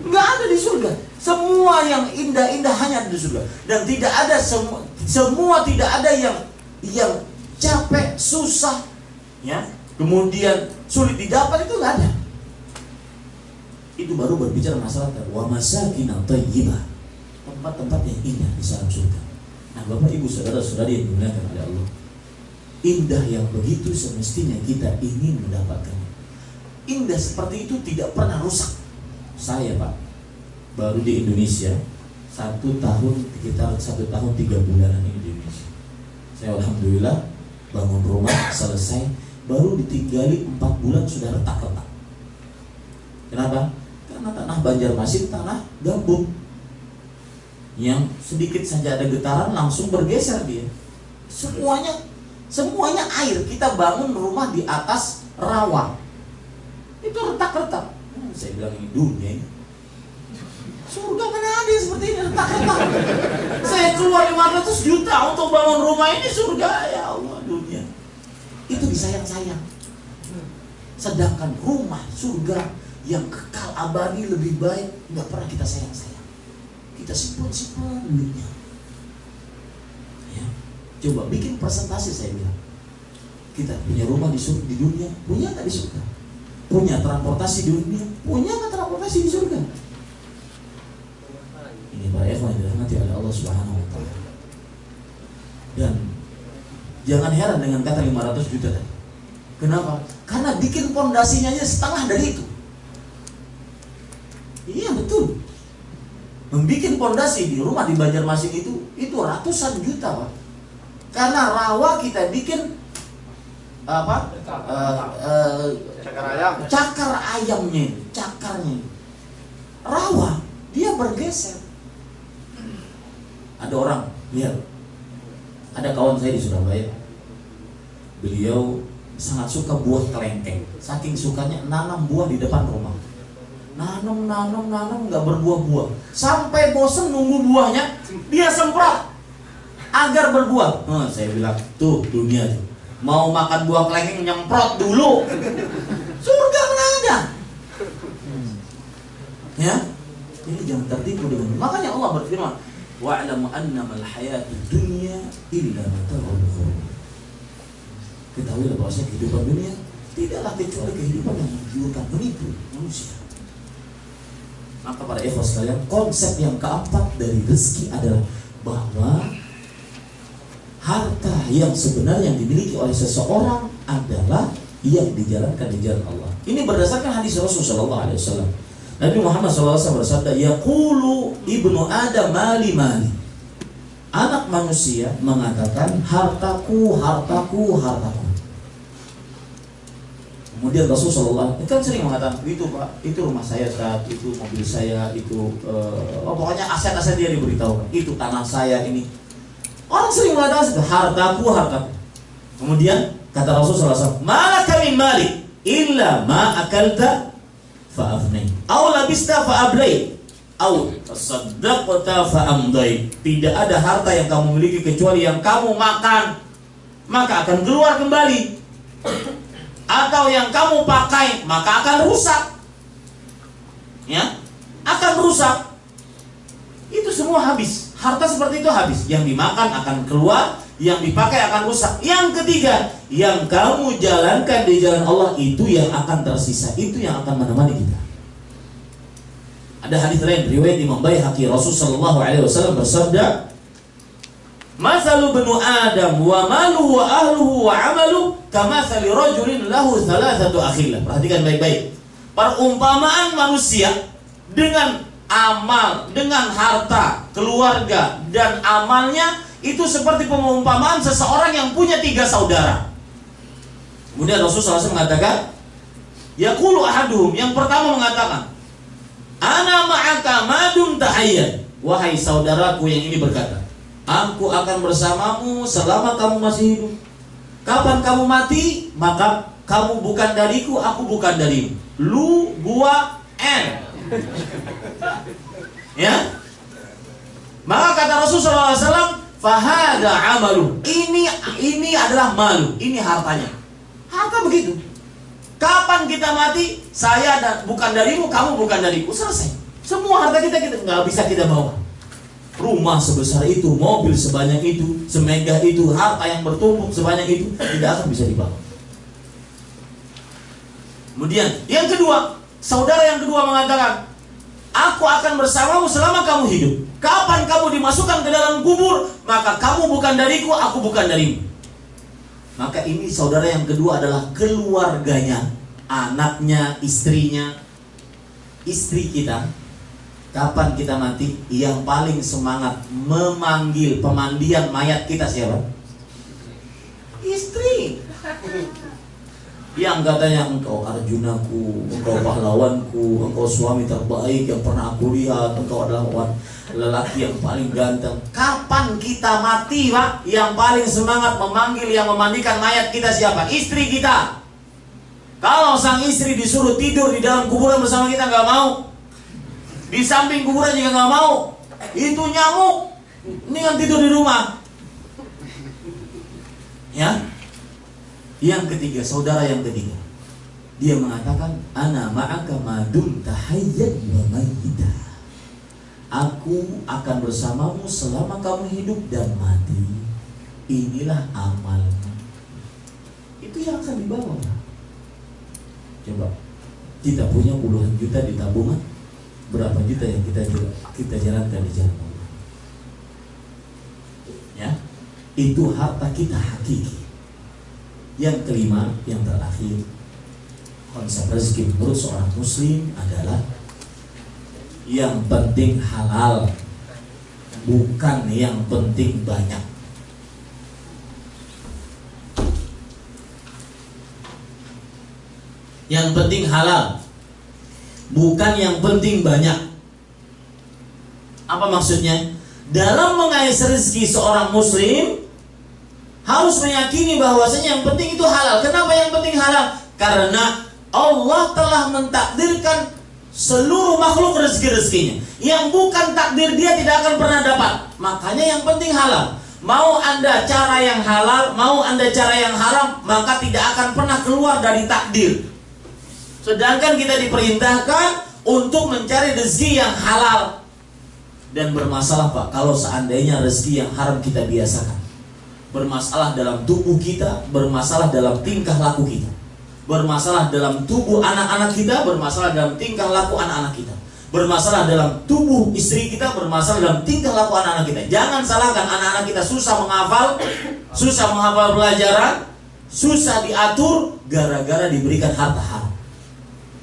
Nggak ada di surga. Semua yang indah-indah hanya ada di surga. Dan tidak ada semua tidak ada yang capek, susah, ya, kemudian sulit didapat, itu nggak ada. Itu baru berbicara masalah wa masakin thayyibah, tempat-tempat yang indah di dalam surga. Nah, Bapak Ibu saudara-saudari yang dimuliakan oleh Allah, indah yang begitu semestinya kita ingin mendapatkannya. Indah seperti itu tidak pernah rusak. Saya, Pak, baru di Indonesia 1 tahun, sekitar 1 tahun 3 bulanan ini di Indonesia. Saya alhamdulillah bangun rumah selesai, baru ditinggali 4 bulan sudah retak-retak. Kenapa? Karena tanah Banjarmasin tanah gambut, yang sedikit saja ada getaran langsung bergeser dia. Semuanya air. Kita bangun rumah di atas rawa, itu retak-retak. Saya bilang ini dunia ini. Surga mana ada yang seperti ini, retak-retak. Saya keluar 500 juta untuk bangun rumah ini, surga, ya Allah, dunia. Itu disayang-sayang. Sedangkan rumah surga yang kekal abadi lebih baik, nggak pernah kita sayang-sayang. Kita simpan duitnya. Ya. Coba bikin presentasi, saya bilang. Kita punya rumah di dunia, punya nggak di surga? Punya transportasi di dunia, punya nggak transportasi di surga? Ini para ikhwan yang dirahmati oleh Allah Subhanahu wa taala. Dan jangan heran dengan kata 500 juta tadi. Kenapa? Karena bikin pondasinya aja setengah dari itu. Iya, betul. Membikin pondasi di rumah di Banjarmasin itu ratusan juta, Pak. Karena rawa kita bikin apa? Cakar ayamnya, cakarnya. Rawa, dia bergeser. Ada orang, lihat. Ada kawan saya di Surabaya. Beliau sangat suka buah kelengkeng. Saking sukanya nanam buah di depan rumah. Nanam nggak berbuah-buah. Sampai bosen nunggu buahnya, dia semprot agar berbuah. Saya bilang, tuh dunia tuh. Mau makan buah kelengkeng nyemprot dulu. Surga mana ada? Ya. Jadi jangan tertipu dengan. Makanya Allah berfirman, wa'lamu annamal hayatud dunya illa mata'ul ghurur. Ketahuilah bahwa kehidupan dunia tidaklah kecuali kehidupan yang menggiurkan, menipu manusia. Maka para ikhwan sekalian, konsep yang keempat dari rezeki adalah bahwa harta yang sebenarnya yang dimiliki oleh seseorang adalah yang dijalankan di jalan Allah. Ini berdasarkan hadis Rasulullah SAW. Nabi Muhammad SAW bersabda, yaqulu ibnu Adam mali. Anak manusia mengatakan hartaku. Kemudian Rasulullah kan sering mengatakan, itu Pak, itu rumah saya saat itu, mobil saya itu, pokoknya aset-aset dia diberitahu, itu tanah saya ini. Orang sering mengatakan hartaku. Kemudian kata Rasulullah SAW, malaka min malik illa ma akalta fa'afnai, aw labista fa'ablai, aw tasaddaqta fa'amdai. Tidak ada harta yang kamu miliki kecuali yang kamu makan, maka akan keluar kembali. Atau yang kamu pakai, maka akan rusak. Ya, akan rusak. Itu semua habis. Harta seperti itu habis. Yang dimakan akan keluar, yang dipakai akan rusak. Yang ketiga, yang kamu jalankan di jalan Allah, itu yang akan tersisa. Itu yang akan menemani kita. Ada hadis lain riwayat Imam Baihaqi, Rasulullah SAW bersabda, masalu benu Adam wa maluhu wa ahluhu wa amalu kamathali rajulin lahu thalathatu akhillah. Perhatikan baik-baik. Perumpamaan manusia dengan amal, dengan harta, keluarga dan amalnya itu seperti perumpamaan seseorang yang punya 3 saudara. Kemudian Rasulullah SAW mengatakan, yaqulu ahaduhum, yang pertama mengatakan, ana ma'aka madum tahayyan. Wahai saudaraku yang ini berkata, aku akan bersamamu selama kamu masih hidup. Kapan kamu mati, maka kamu bukan dariku, aku bukan darimu. Lu, gua, and. Ya. Maka kata Rasulullah SAW, fahada amalu. Ini adalah malu, ini hartanya. Harta begitu. Kapan kita mati, saya bukan darimu, kamu bukan dariku, selesai. Semua harta kita nggak bisa kita bawa. Rumah sebesar itu, mobil sebanyak itu, semegah itu, harta yang bertumpuk sebanyak itu tidak akan bisa dibawa. Kemudian yang kedua, saudara yang kedua mengatakan, aku akan bersamamu selama kamu hidup. Kapan kamu dimasukkan ke dalam kubur, maka kamu bukan dariku, aku bukan darimu. Maka ini saudara yang kedua adalah keluarganya, anaknya, istrinya. Istri kita, kapan kita mati, yang paling semangat memanggil pemandian mayat kita siapa? Istri. Yang katanya, engkau Arjunaku, engkau pahlawanku, engkau suami terbaik yang pernah aku lihat, engkau adalah lelaki yang paling ganteng. Kapan kita mati, Pak? Yang paling semangat memanggil yang memandikan mayat kita siapa? Istri kita. Kalau sang istri disuruh tidur di dalam kuburan bersama kita, nggak mau. Di samping kuburan juga nggak mau. Itu nyamuk. Ini kan tidur di rumah. Ya. Yang ketiga, saudara yang ketiga, dia mengatakan, ana ma'aka madum tahayyan wa mayyita. Aku akan bersamamu selama kamu hidup dan mati. Inilah amalmu. Itu yang akan dibawa. Coba, kita punya puluhan juta di tabungan, berapa juta yang kita jalankan di jalan Allah? Ya, itu harta kita hakiki. Yang kelima, yang terakhir, konsep rezeki menurut seorang muslim adalah yang penting halal, bukan yang penting banyak. Yang penting halal, bukan yang penting banyak. Apa maksudnya? Dalam mengais rezeki seorang muslim harus meyakini bahwasanya yang penting itu halal. Kenapa yang penting halal? Karena Allah telah mentakdirkan seluruh makhluk rezeki-rezekinya. Yang bukan takdir dia tidak akan pernah dapat. Makanya yang penting halal. Mau Anda cara yang halal, mau Anda cara yang haram, maka tidak akan pernah keluar dari takdir. Sedangkan kita diperintahkan untuk mencari rezeki yang halal. Dan bermasalah, Pak, kalau seandainya rezeki yang haram kita biasakan. Bermasalah dalam tubuh kita, bermasalah dalam tingkah laku kita, bermasalah dalam tubuh anak-anak kita, bermasalah dalam tingkah laku anak-anak kita, bermasalah dalam tubuh istri kita, bermasalah dalam tingkah laku anak-anak kita. Jangan salahkan anak-anak kita susah menghafal pelajaran, susah diatur gara-gara diberikan harta haram.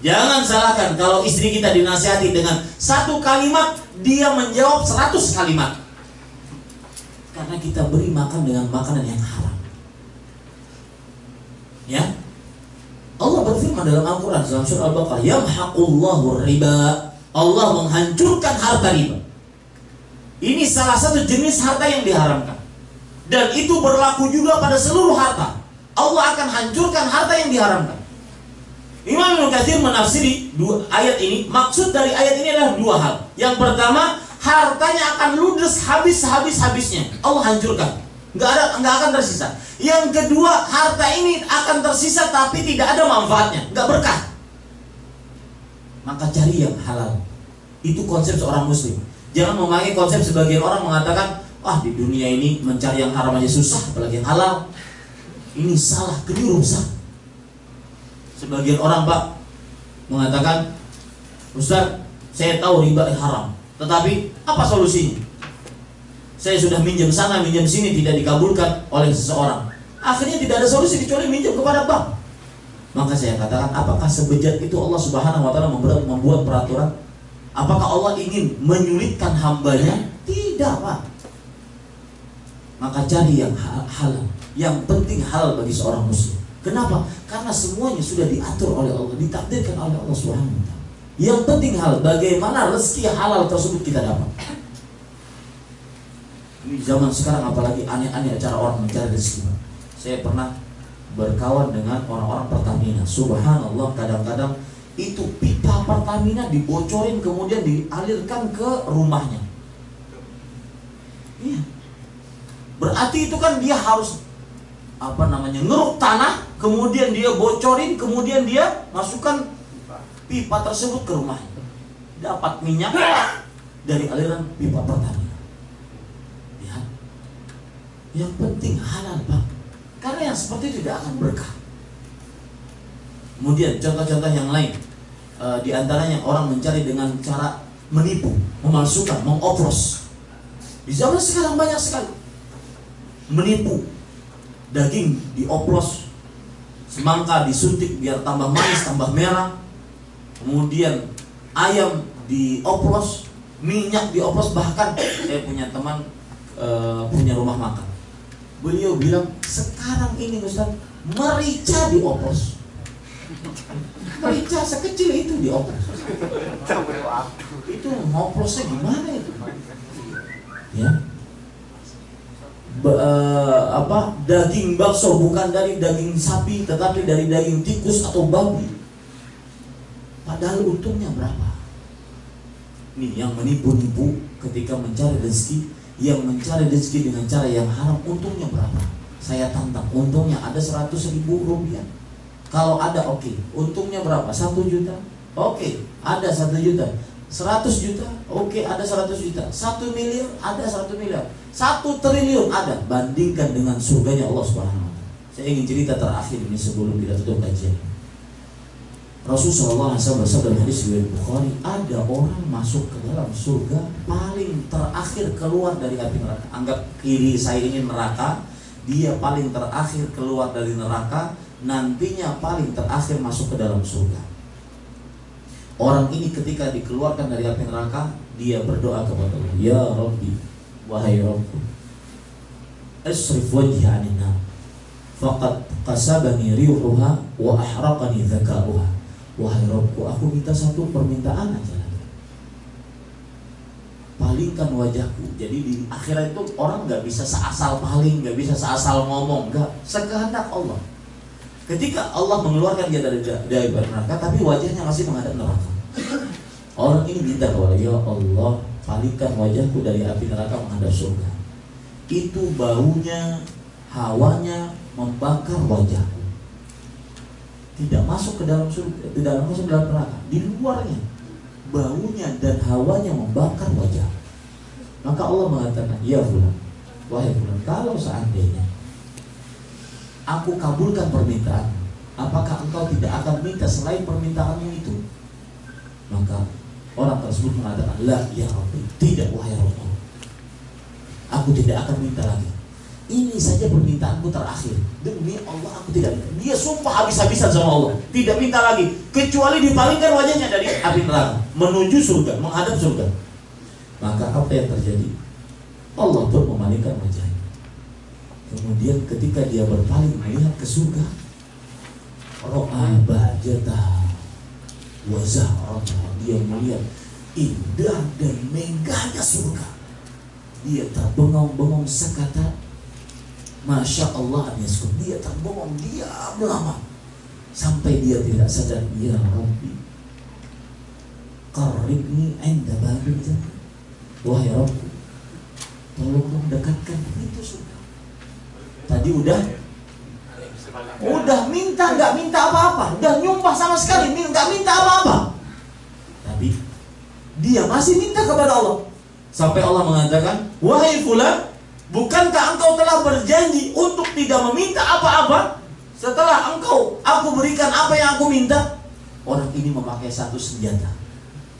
Jangan salahkan kalau istri kita dinasihati dengan satu kalimat, dia menjawab 100 kalimat. Karena kita beri makan dengan makanan yang haram. Ya, Allah berfirman dalam Al-Quran dalam surah Al-Baqarah, yamhaqullahu riba. Allah menghancurkan harta riba. Ini salah satu jenis harta yang diharamkan. Dan itu berlaku juga pada seluruh harta. Allah akan hancurkan harta yang diharamkan. Imam Ibnu Katsir menafsiri ayat ini. Maksud dari ayat ini adalah dua hal. Yang pertama, hartanya akan ludes habis-habisnya. Allah hancurkan, nggak akan tersisa. Yang kedua, harta ini akan tersisa tapi tidak ada manfaatnya, nggak berkah. Maka cari yang halal. Itu konsep seorang muslim. Jangan memakai konsep sebagian orang mengatakan, wah di dunia ini mencari yang haram aja susah, apalagi yang halal. Ini salah, keliru besar. Sebagian orang, Pak, mengatakan, Ustaz, saya tahu riba haram, tetapi apa solusinya? Saya sudah minjam sana, minjam sini, tidak dikabulkan oleh seseorang. Akhirnya tidak ada solusi kecuali minjam kepada bank. Maka saya katakan, apakah sebejat itu Allah Subhanahu wa Ta'ala membuat peraturan? Apakah Allah ingin menyulitkan hambanya? Tidak, Pak. Maka cari yang halal. Yang penting halal bagi seorang muslim. Kenapa? Karena semuanya sudah diatur oleh Allah, ditakdirkan oleh Allah Subhanahu wa Ta'ala. Yang penting hal bagaimana rezeki halal tersebut kita dapat. Ini zaman sekarang apalagi aneh-aneh cara orang mencari rezeki. Saya pernah berkawan dengan orang-orang Pertamina. Subhanallah, kadang-kadang itu pipa Pertamina dibocorin kemudian dialirkan ke rumahnya. Iya. Berarti itu kan dia harus ngeruk tanah, kemudian dia bocorin, kemudian dia masukkan pipa tersebut ke rumahnya. Dapat minyak dari aliran pipa Pertamina. Ya. Yang penting halal, Pak. Karena yang seperti itu tidak akan berkah. Kemudian contoh-contoh yang lain, di antaranya orang mencari dengan cara menipu, memalsukan, mengoplos. Di zaman sekarang banyak sekali menipu. Daging dioplos, semangka disuntik biar tambah manis, tambah merah. Kemudian ayam dioplos, minyak dioplos. Bahkan saya punya teman punya rumah makan. Beliau bilang, sekarang ini Ustaz, merica dioplos. Merica sekecil itu dioplos. Itu ngoplosnya gimana itu? Ya. Daging bakso bukan dari daging sapi tetapi dari daging tikus atau babi. Padahal untungnya berapa? Nih yang menipu-nipu ketika mencari rezeki, yang mencari rezeki dengan cara yang haram, untungnya berapa? Saya tantang, untungnya ada 100.000 rupiah. Kalau ada oke. Untungnya berapa? 1 juta? Oke, ada 1 juta. 100 juta? Oke, ada 100 juta. 1 miliar? Ada 1 miliar. 1 triliun ada. Bandingkan dengan surganya Allah Subhanahu wa Ta'ala. Saya ingin cerita terakhir ini sebelum kita tutup kajian. Rasulullah SAW bersabda dalam hadis riwayat Bukhari, ada orang masuk ke dalam surga paling terakhir keluar dari api neraka. Anggap kiri saya ini neraka, dia paling terakhir keluar dari neraka, nantinya paling terakhir masuk ke dalam surga. Orang ini ketika dikeluarkan dari api neraka, dia berdoa kepada Allah, ya Rabbi, wahai Rabbku, asrif wajhi 'anil nar, faqad qasabani rihuha wa ahraqani dzakauha. Wahai Rabbku, aku minta satu permintaan aja lagi. Palingkan wajahku. Jadi di akhirat itu orang nggak bisa seasal paling, nggak bisa seasal ngomong, nggak, sekehendak Allah. Ketika Allah mengeluarkan dia dari neraka, tapi wajahnya masih menghadap neraka. Orang ini minta kepada ya Allah, palingkan wajahku dari api neraka menghadap surga. Itu baunya, hawanya membakar wajahku. Tidak masuk ke dalam surga, tidak masuk ke dalam neraka. Di luarnya, baunya dan hawanya membakar wajah. Maka Allah mengatakan, ya fulan, wahai fulan, kalau seandainya aku kabulkan permintaan, apakah engkau tidak akan minta selain permintaanmu itu? Maka orang tersebut mengatakan, la ya Rabbi, tidak wahai Rabb, aku tidak akan minta lagi. Ini saja permintaanku terakhir. Demi Allah aku tidak minta. Dia sumpah habis-habisan sama Allah, tidak minta lagi, kecuali dipalingkan wajahnya dari api neraka menuju surga, menghadap surga. Maka apa yang terjadi? Allah pun memalingkan wajahnya. Kemudian ketika dia berpaling melihat ke surga, ro'a bahjatah wa zahrata, dia melihat indah dan megahnya surga. Dia terbengong-bengong sekata, Masya Allah, dia terbengong, diam lama sampai dia tidak sadar. Ya Rabbi, qarribni 'inda babil jannah. Wahai Rabbku, tolong dekatkan pintu surga. Tadi udah minta, nggak minta apa-apa, udah nyumpah sama sekali, nggak minta apa-apa, tapi dia masih minta kepada Allah. Sampai Allah mengatakan, wahai fulan, bukankah engkau telah berjanji untuk tidak meminta apa-apa setelah aku berikan apa yang aku minta? Orang ini memakai satu senjata.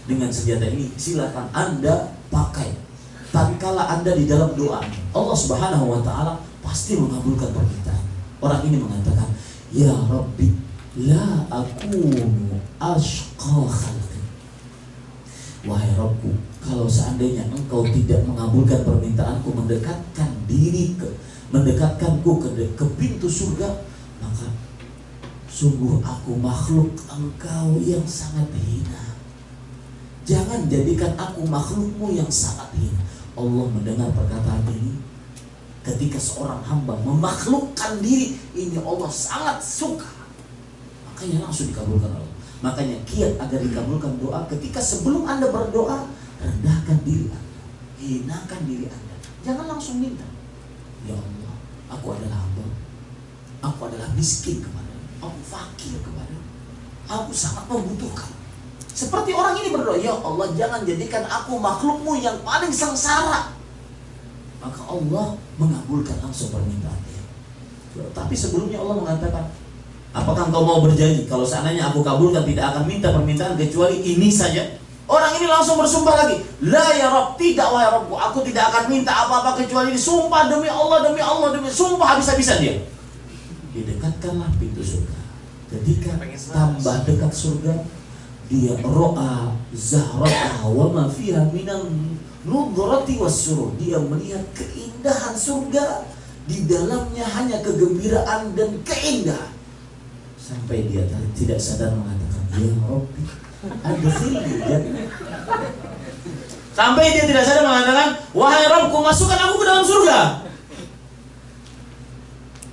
Dengan senjata ini silakan Anda pakai tatkala Anda di dalam doa. Allah Subhanahu wa Ta'ala pasti mengabulkan permintaan. Orang ini mengatakan, ya Rabbi, la akunu ashqa khalqi. Wahai Rabbku, kalau seandainya engkau tidak mengabulkan permintaanku, mendekatkanku ke pintu surga, maka sungguh aku makhluk engkau yang sangat hina. Jangan jadikan aku makhlukmu yang sangat hina. Allah mendengar perkataan ini, ketika seorang hamba memakhlukkan diri, ini Allah sangat suka. Makanya langsung dikabulkan Allah. Makanya kiat agar dikabulkan doa, ketika sebelum Anda berdoa, rendahkan diri Anda, hinakan diri Anda. Jangan langsung minta. Ya Allah, aku adalah hamba, aku adalah miskin kepadamu, aku fakir kepadamu, aku sangat membutuhkan. Seperti orang ini berdoa, ya Allah jangan jadikan aku makhlukmu yang paling sengsara. Maka Allah mengabulkan langsung permintaan dia. Tapi sebelumnya Allah mengatakan, apakah engkau mau berjanji kalau seandainya aku kabulkan tidak akan minta permintaan kecuali ini saja? Orang ini langsung bersumpah lagi, la ya Rabb, tidak wahai Rabbku, aku tidak akan minta apa-apa kecuali ini. Sumpah demi Allah, demi Allah, demi sumpah habis-habisan dia. Didekatkanlah pintu surga. Ketika tambah dekat surga, dia ro'a zahrata wa ma fiha minan nudrati wassurur. Dia melihat keindahan surga, di dalamnya hanya kegembiraan dan keindahan. Sampai dia tidak sadar mengatakan, ya Rabbi, adkhilni jannah. Sampai dia tidak sadar mengatakan, wahai Rabbku, masukkan aku ke dalam surga.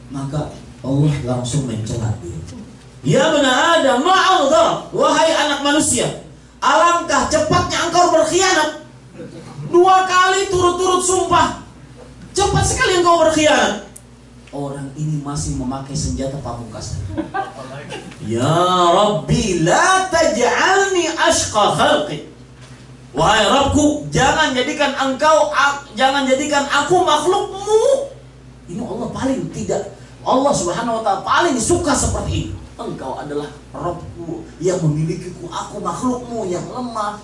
Maka Allah langsung mencela dia. Ya bani Adam, ma'adhar, wahai anak manusia, alangkah cepatnya engkau berkhianat. 2 kali turut-turut sumpah, cepat sekali engkau berkhianat. Orang ini masih memakai senjata pamungkas. Ya Rabbi, la taj'alni ashqa khalqi. Wahai Rabbku, jangan jadikan aku makhlukmu. Ini Allah paling tidak, Allah Subhanahu wa ta'ala paling suka seperti ini. Engkau adalah Rabbku yang memilikiku, aku makhlukmu yang lemah.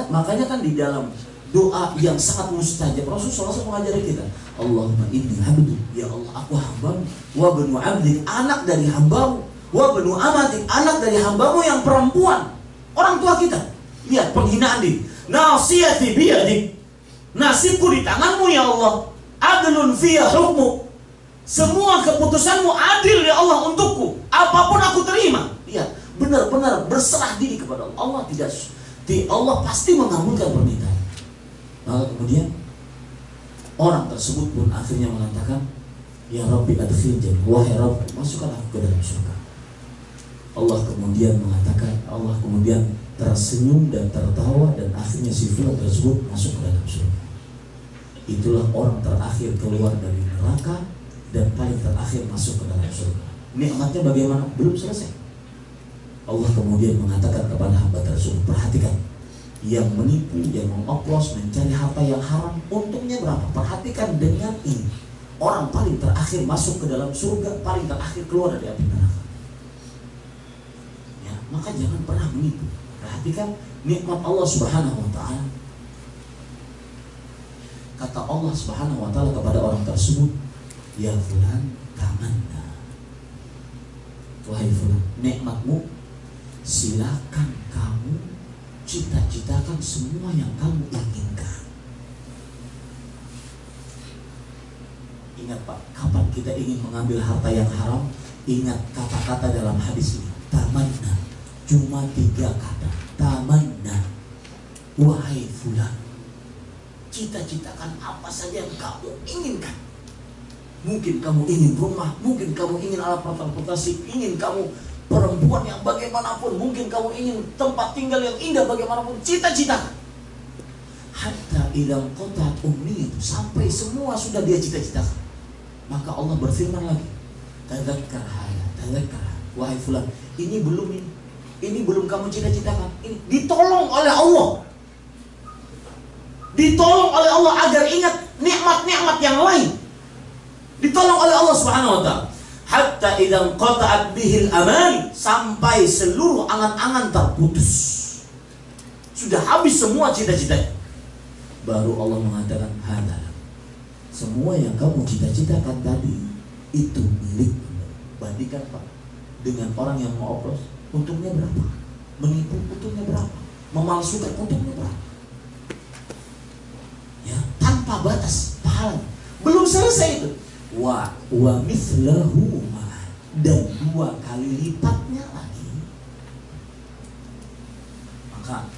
Makanya kan di dalam doa yang sangat mustajab, Rasulullah SAW mengajari kita, Allahumma inni abdu, ya Allah aku hambamu, wa banu abdik, anak dari hambamu, wa banu amatik, anak dari hambamu yang perempuan. Orang tua kita, lihat penghinaan diri. Nasiyati biyadik, nasibku di tanganmu ya Allah. Adlun fiyah hukmu, semua keputusanmu adil ya Allah untukku, apapun aku terima. Lihat, benar-benar berserah diri kepada Allah. Allah pasti mengabulkan permintaan. Maka kemudian orang tersebut pun akhirnya mengatakan, ya Rabbi adkhil jannah, wahai Rabb, masukkan aku ke dalam surga. Allah kemudian tersenyum dan tertawa, dan akhirnya si fulan tersebut masuk ke dalam surga. Itulah orang terakhir keluar dari neraka dan paling terakhir masuk ke dalam surga. Nikmatnya bagaimana? Belum selesai. Allah kemudian mengatakan kepada hamba tersebut, perhatikan, yang menipu, yang mengoplos, mencari harta yang haram, untungnya berapa? Perhatikan dengan ini, orang paling terakhir masuk ke dalam surga, paling terakhir keluar dari api neraka. Ya, maka jangan pernah menipu. Perhatikan nikmat Allah Subhanahu wa ta'ala. Kata Allah Subhanahu wa ta'ala kepada orang tersebut, ya fulan tamanna, wahai fulan, nikmatmu silakan kamu cita-citakan semua yang kamu inginkan. Ingat Pak, kapan kita ingin mengambil harta yang haram, ingat kata-kata dalam hadis ini, tamanna. Cuma 3 kata, tamanna, wahai fulan, cita-citakan apa saja yang kamu inginkan. Mungkin kamu ingin rumah, mungkin kamu ingin alat transportasi, ingin kamu perempuan yang bagaimanapun, mungkin kamu ingin tempat tinggal yang indah bagaimanapun, cita-citakan. Hatta idza qata'at umniyatu, sampai semua sudah dia cita-citakan. Maka Allah berfirman lagi, tadzakkar hada, tadzakkar, wahai fulan, ini belum kamu cita-citakan. Ini ditolong oleh Allah. Ditolong oleh Allah agar ingat nikmat-nikmat yang lain. Ditolong oleh Allah Subhanahu wa ta'ala. Hatta idzan qata'at bihil amal, sampai seluruh angan-angan terputus. Sudah habis semua cita-citanya. Baru Allah mengatakan, hada, semua yang kamu cita-citakan tadi itu milikmu. Bandingkan Pak dengan orang yang mengoplos, untungnya berapa? Menipu, untungnya berapa? Memalsukan, untungnya berapa? Ya, tanpa batas pahala. Belum selesai itu. Wa mithlahu, dan 2 kali lipatnya lagi. Maka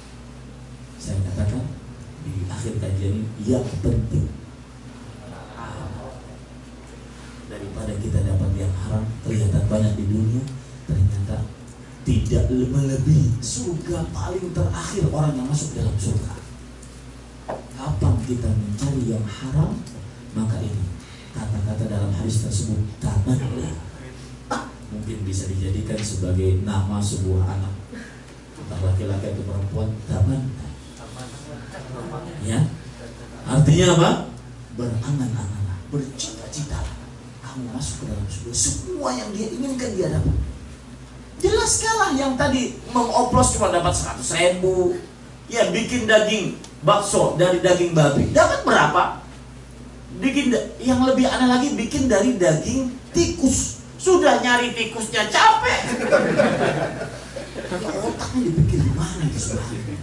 saya katakan di akhir kajian ini, yang penting terbanyak di dunia, ternyata tidak melebihi surga paling terakhir orang yang masuk dalam surga. Kapan kita mencari yang haram, maka ini kata-kata dalam hadis tersebut tamanna mungkin bisa dijadikan sebagai nama sebuah anak, entah laki-laki atau perempuan. Tamanna, ya, artinya apa? Berangan-angan, bercita-cita kamu masuk ke dalam surga. Semua yang dia inginkan dia dapat. Jelas kalah yang tadi mengoplos cuma dapat 100.000, ya bikin daging bakso dari daging babi dapat berapa? Bikin yang lebih aneh lagi, bikin dari daging tikus. Sudah nyari tikusnya capek. Ya, otaknya dipikir gimana itu sebenarnya?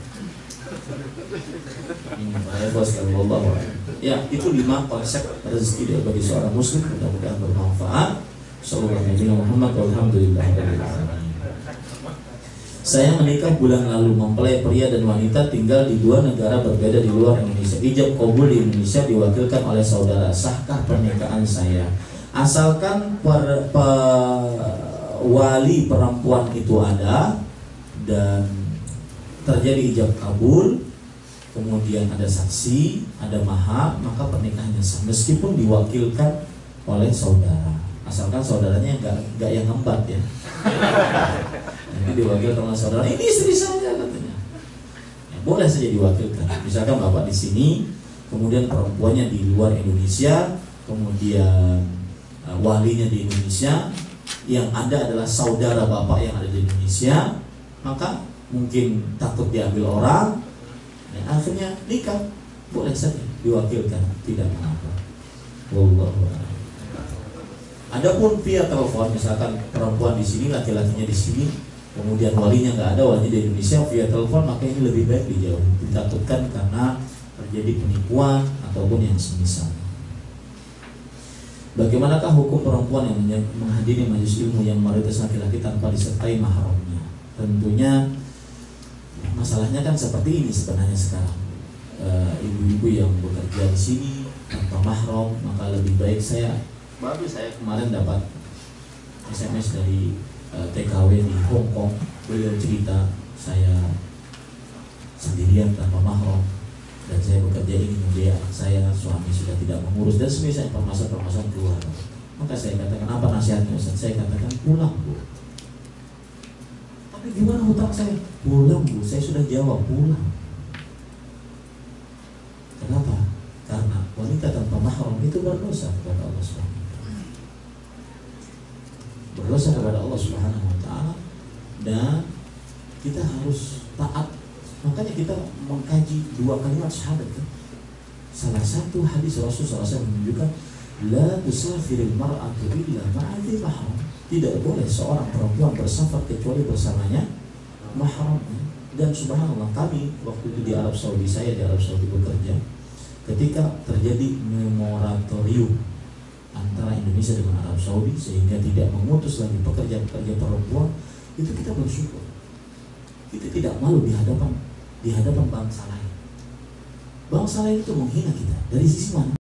Ya, itu 5 konsep rezeki bagi seorang muslim. Mudah-mudahan bermanfaat. Sallallahu alaihi Muhammad walhamdulillah. Saya menikah bulan lalu, mempelai pria dan wanita tinggal di 2 negara berbeda di luar Indonesia. Ijab kabul di Indonesia diwakilkan oleh saudara. Sahkah pernikahan saya? Asalkan wali perempuan itu ada dan terjadi ijab kabul, kemudian ada saksi, ada mahar, maka pernikahannya sah meskipun diwakilkan oleh saudara. Asalkan saudaranya nggak yang ngembat ya. Nanti diwakilkan oleh saudara, ini istri saya katanya. Ya, boleh saja diwakilkan. Misalkan bapak di sini, kemudian perempuannya di luar Indonesia, kemudian walinya di Indonesia, yang ada adalah saudara bapak yang ada di Indonesia, maka mungkin takut diambil orang, dan akhirnya nikah, boleh saja diwakilkan, tidak mengapa. Wallahu a'lam. Adapun via telepon, misalkan perempuan di sini, laki-lakinya di sini, kemudian walinya nggak ada, walinya di Indonesia, via telepon, maka ini lebih baik dijauh. Ditakutkan karena terjadi penipuan ataupun yang semisal. Bagaimanakah hukum perempuan yang menghadiri majelis ilmu yang mayoritas laki-laki tanpa disertai mahramnya? Tentunya masalahnya kan seperti ini sebenarnya sekarang. Ibu-ibu yang bekerja di sini tanpa mahram, maka lebih baik saya kemarin dapat SMS dari TKW di Hong Kong. Beliau cerita, saya sendirian tanpa mahram dan saya bekerja ini membeli anak saya, suami sudah tidak mengurus dan semisal permasalahan keluarga. Maka saya katakan, apa nasihatnya Ustaz? Saya katakan, pulang Bu. Tapi gimana hutang saya? Pulang Bu, saya sudah jawab, pulang. Kenapa? Karena wanita tanpa mahram itu berdosa kepada Allah SWT. Berdosa kepada Allah Subhanahu wa taala, dan kita harus taat. Makanya kita mengkaji 2 kalimat syahadat kan? Salah satu hadis Rasulullah SAW menunjukkan la tusafiril mar'atu illa ma'adhi mahram. Tidak boleh seorang perempuan bersafar kecuali bersamanya mahramnya. Dan subhanallah, kami waktu itu di Arab Saudi, saya di Arab Saudi bekerja, ketika terjadi moratorium antara Indonesia dengan Arab Saudi sehingga tidak memutus lagi pekerja-pekerja perempuan, itu kita bersyukur. Kita tidak malu di hadapan bangsa lain. Bangsa lain itu menghina kita dari sisi mana?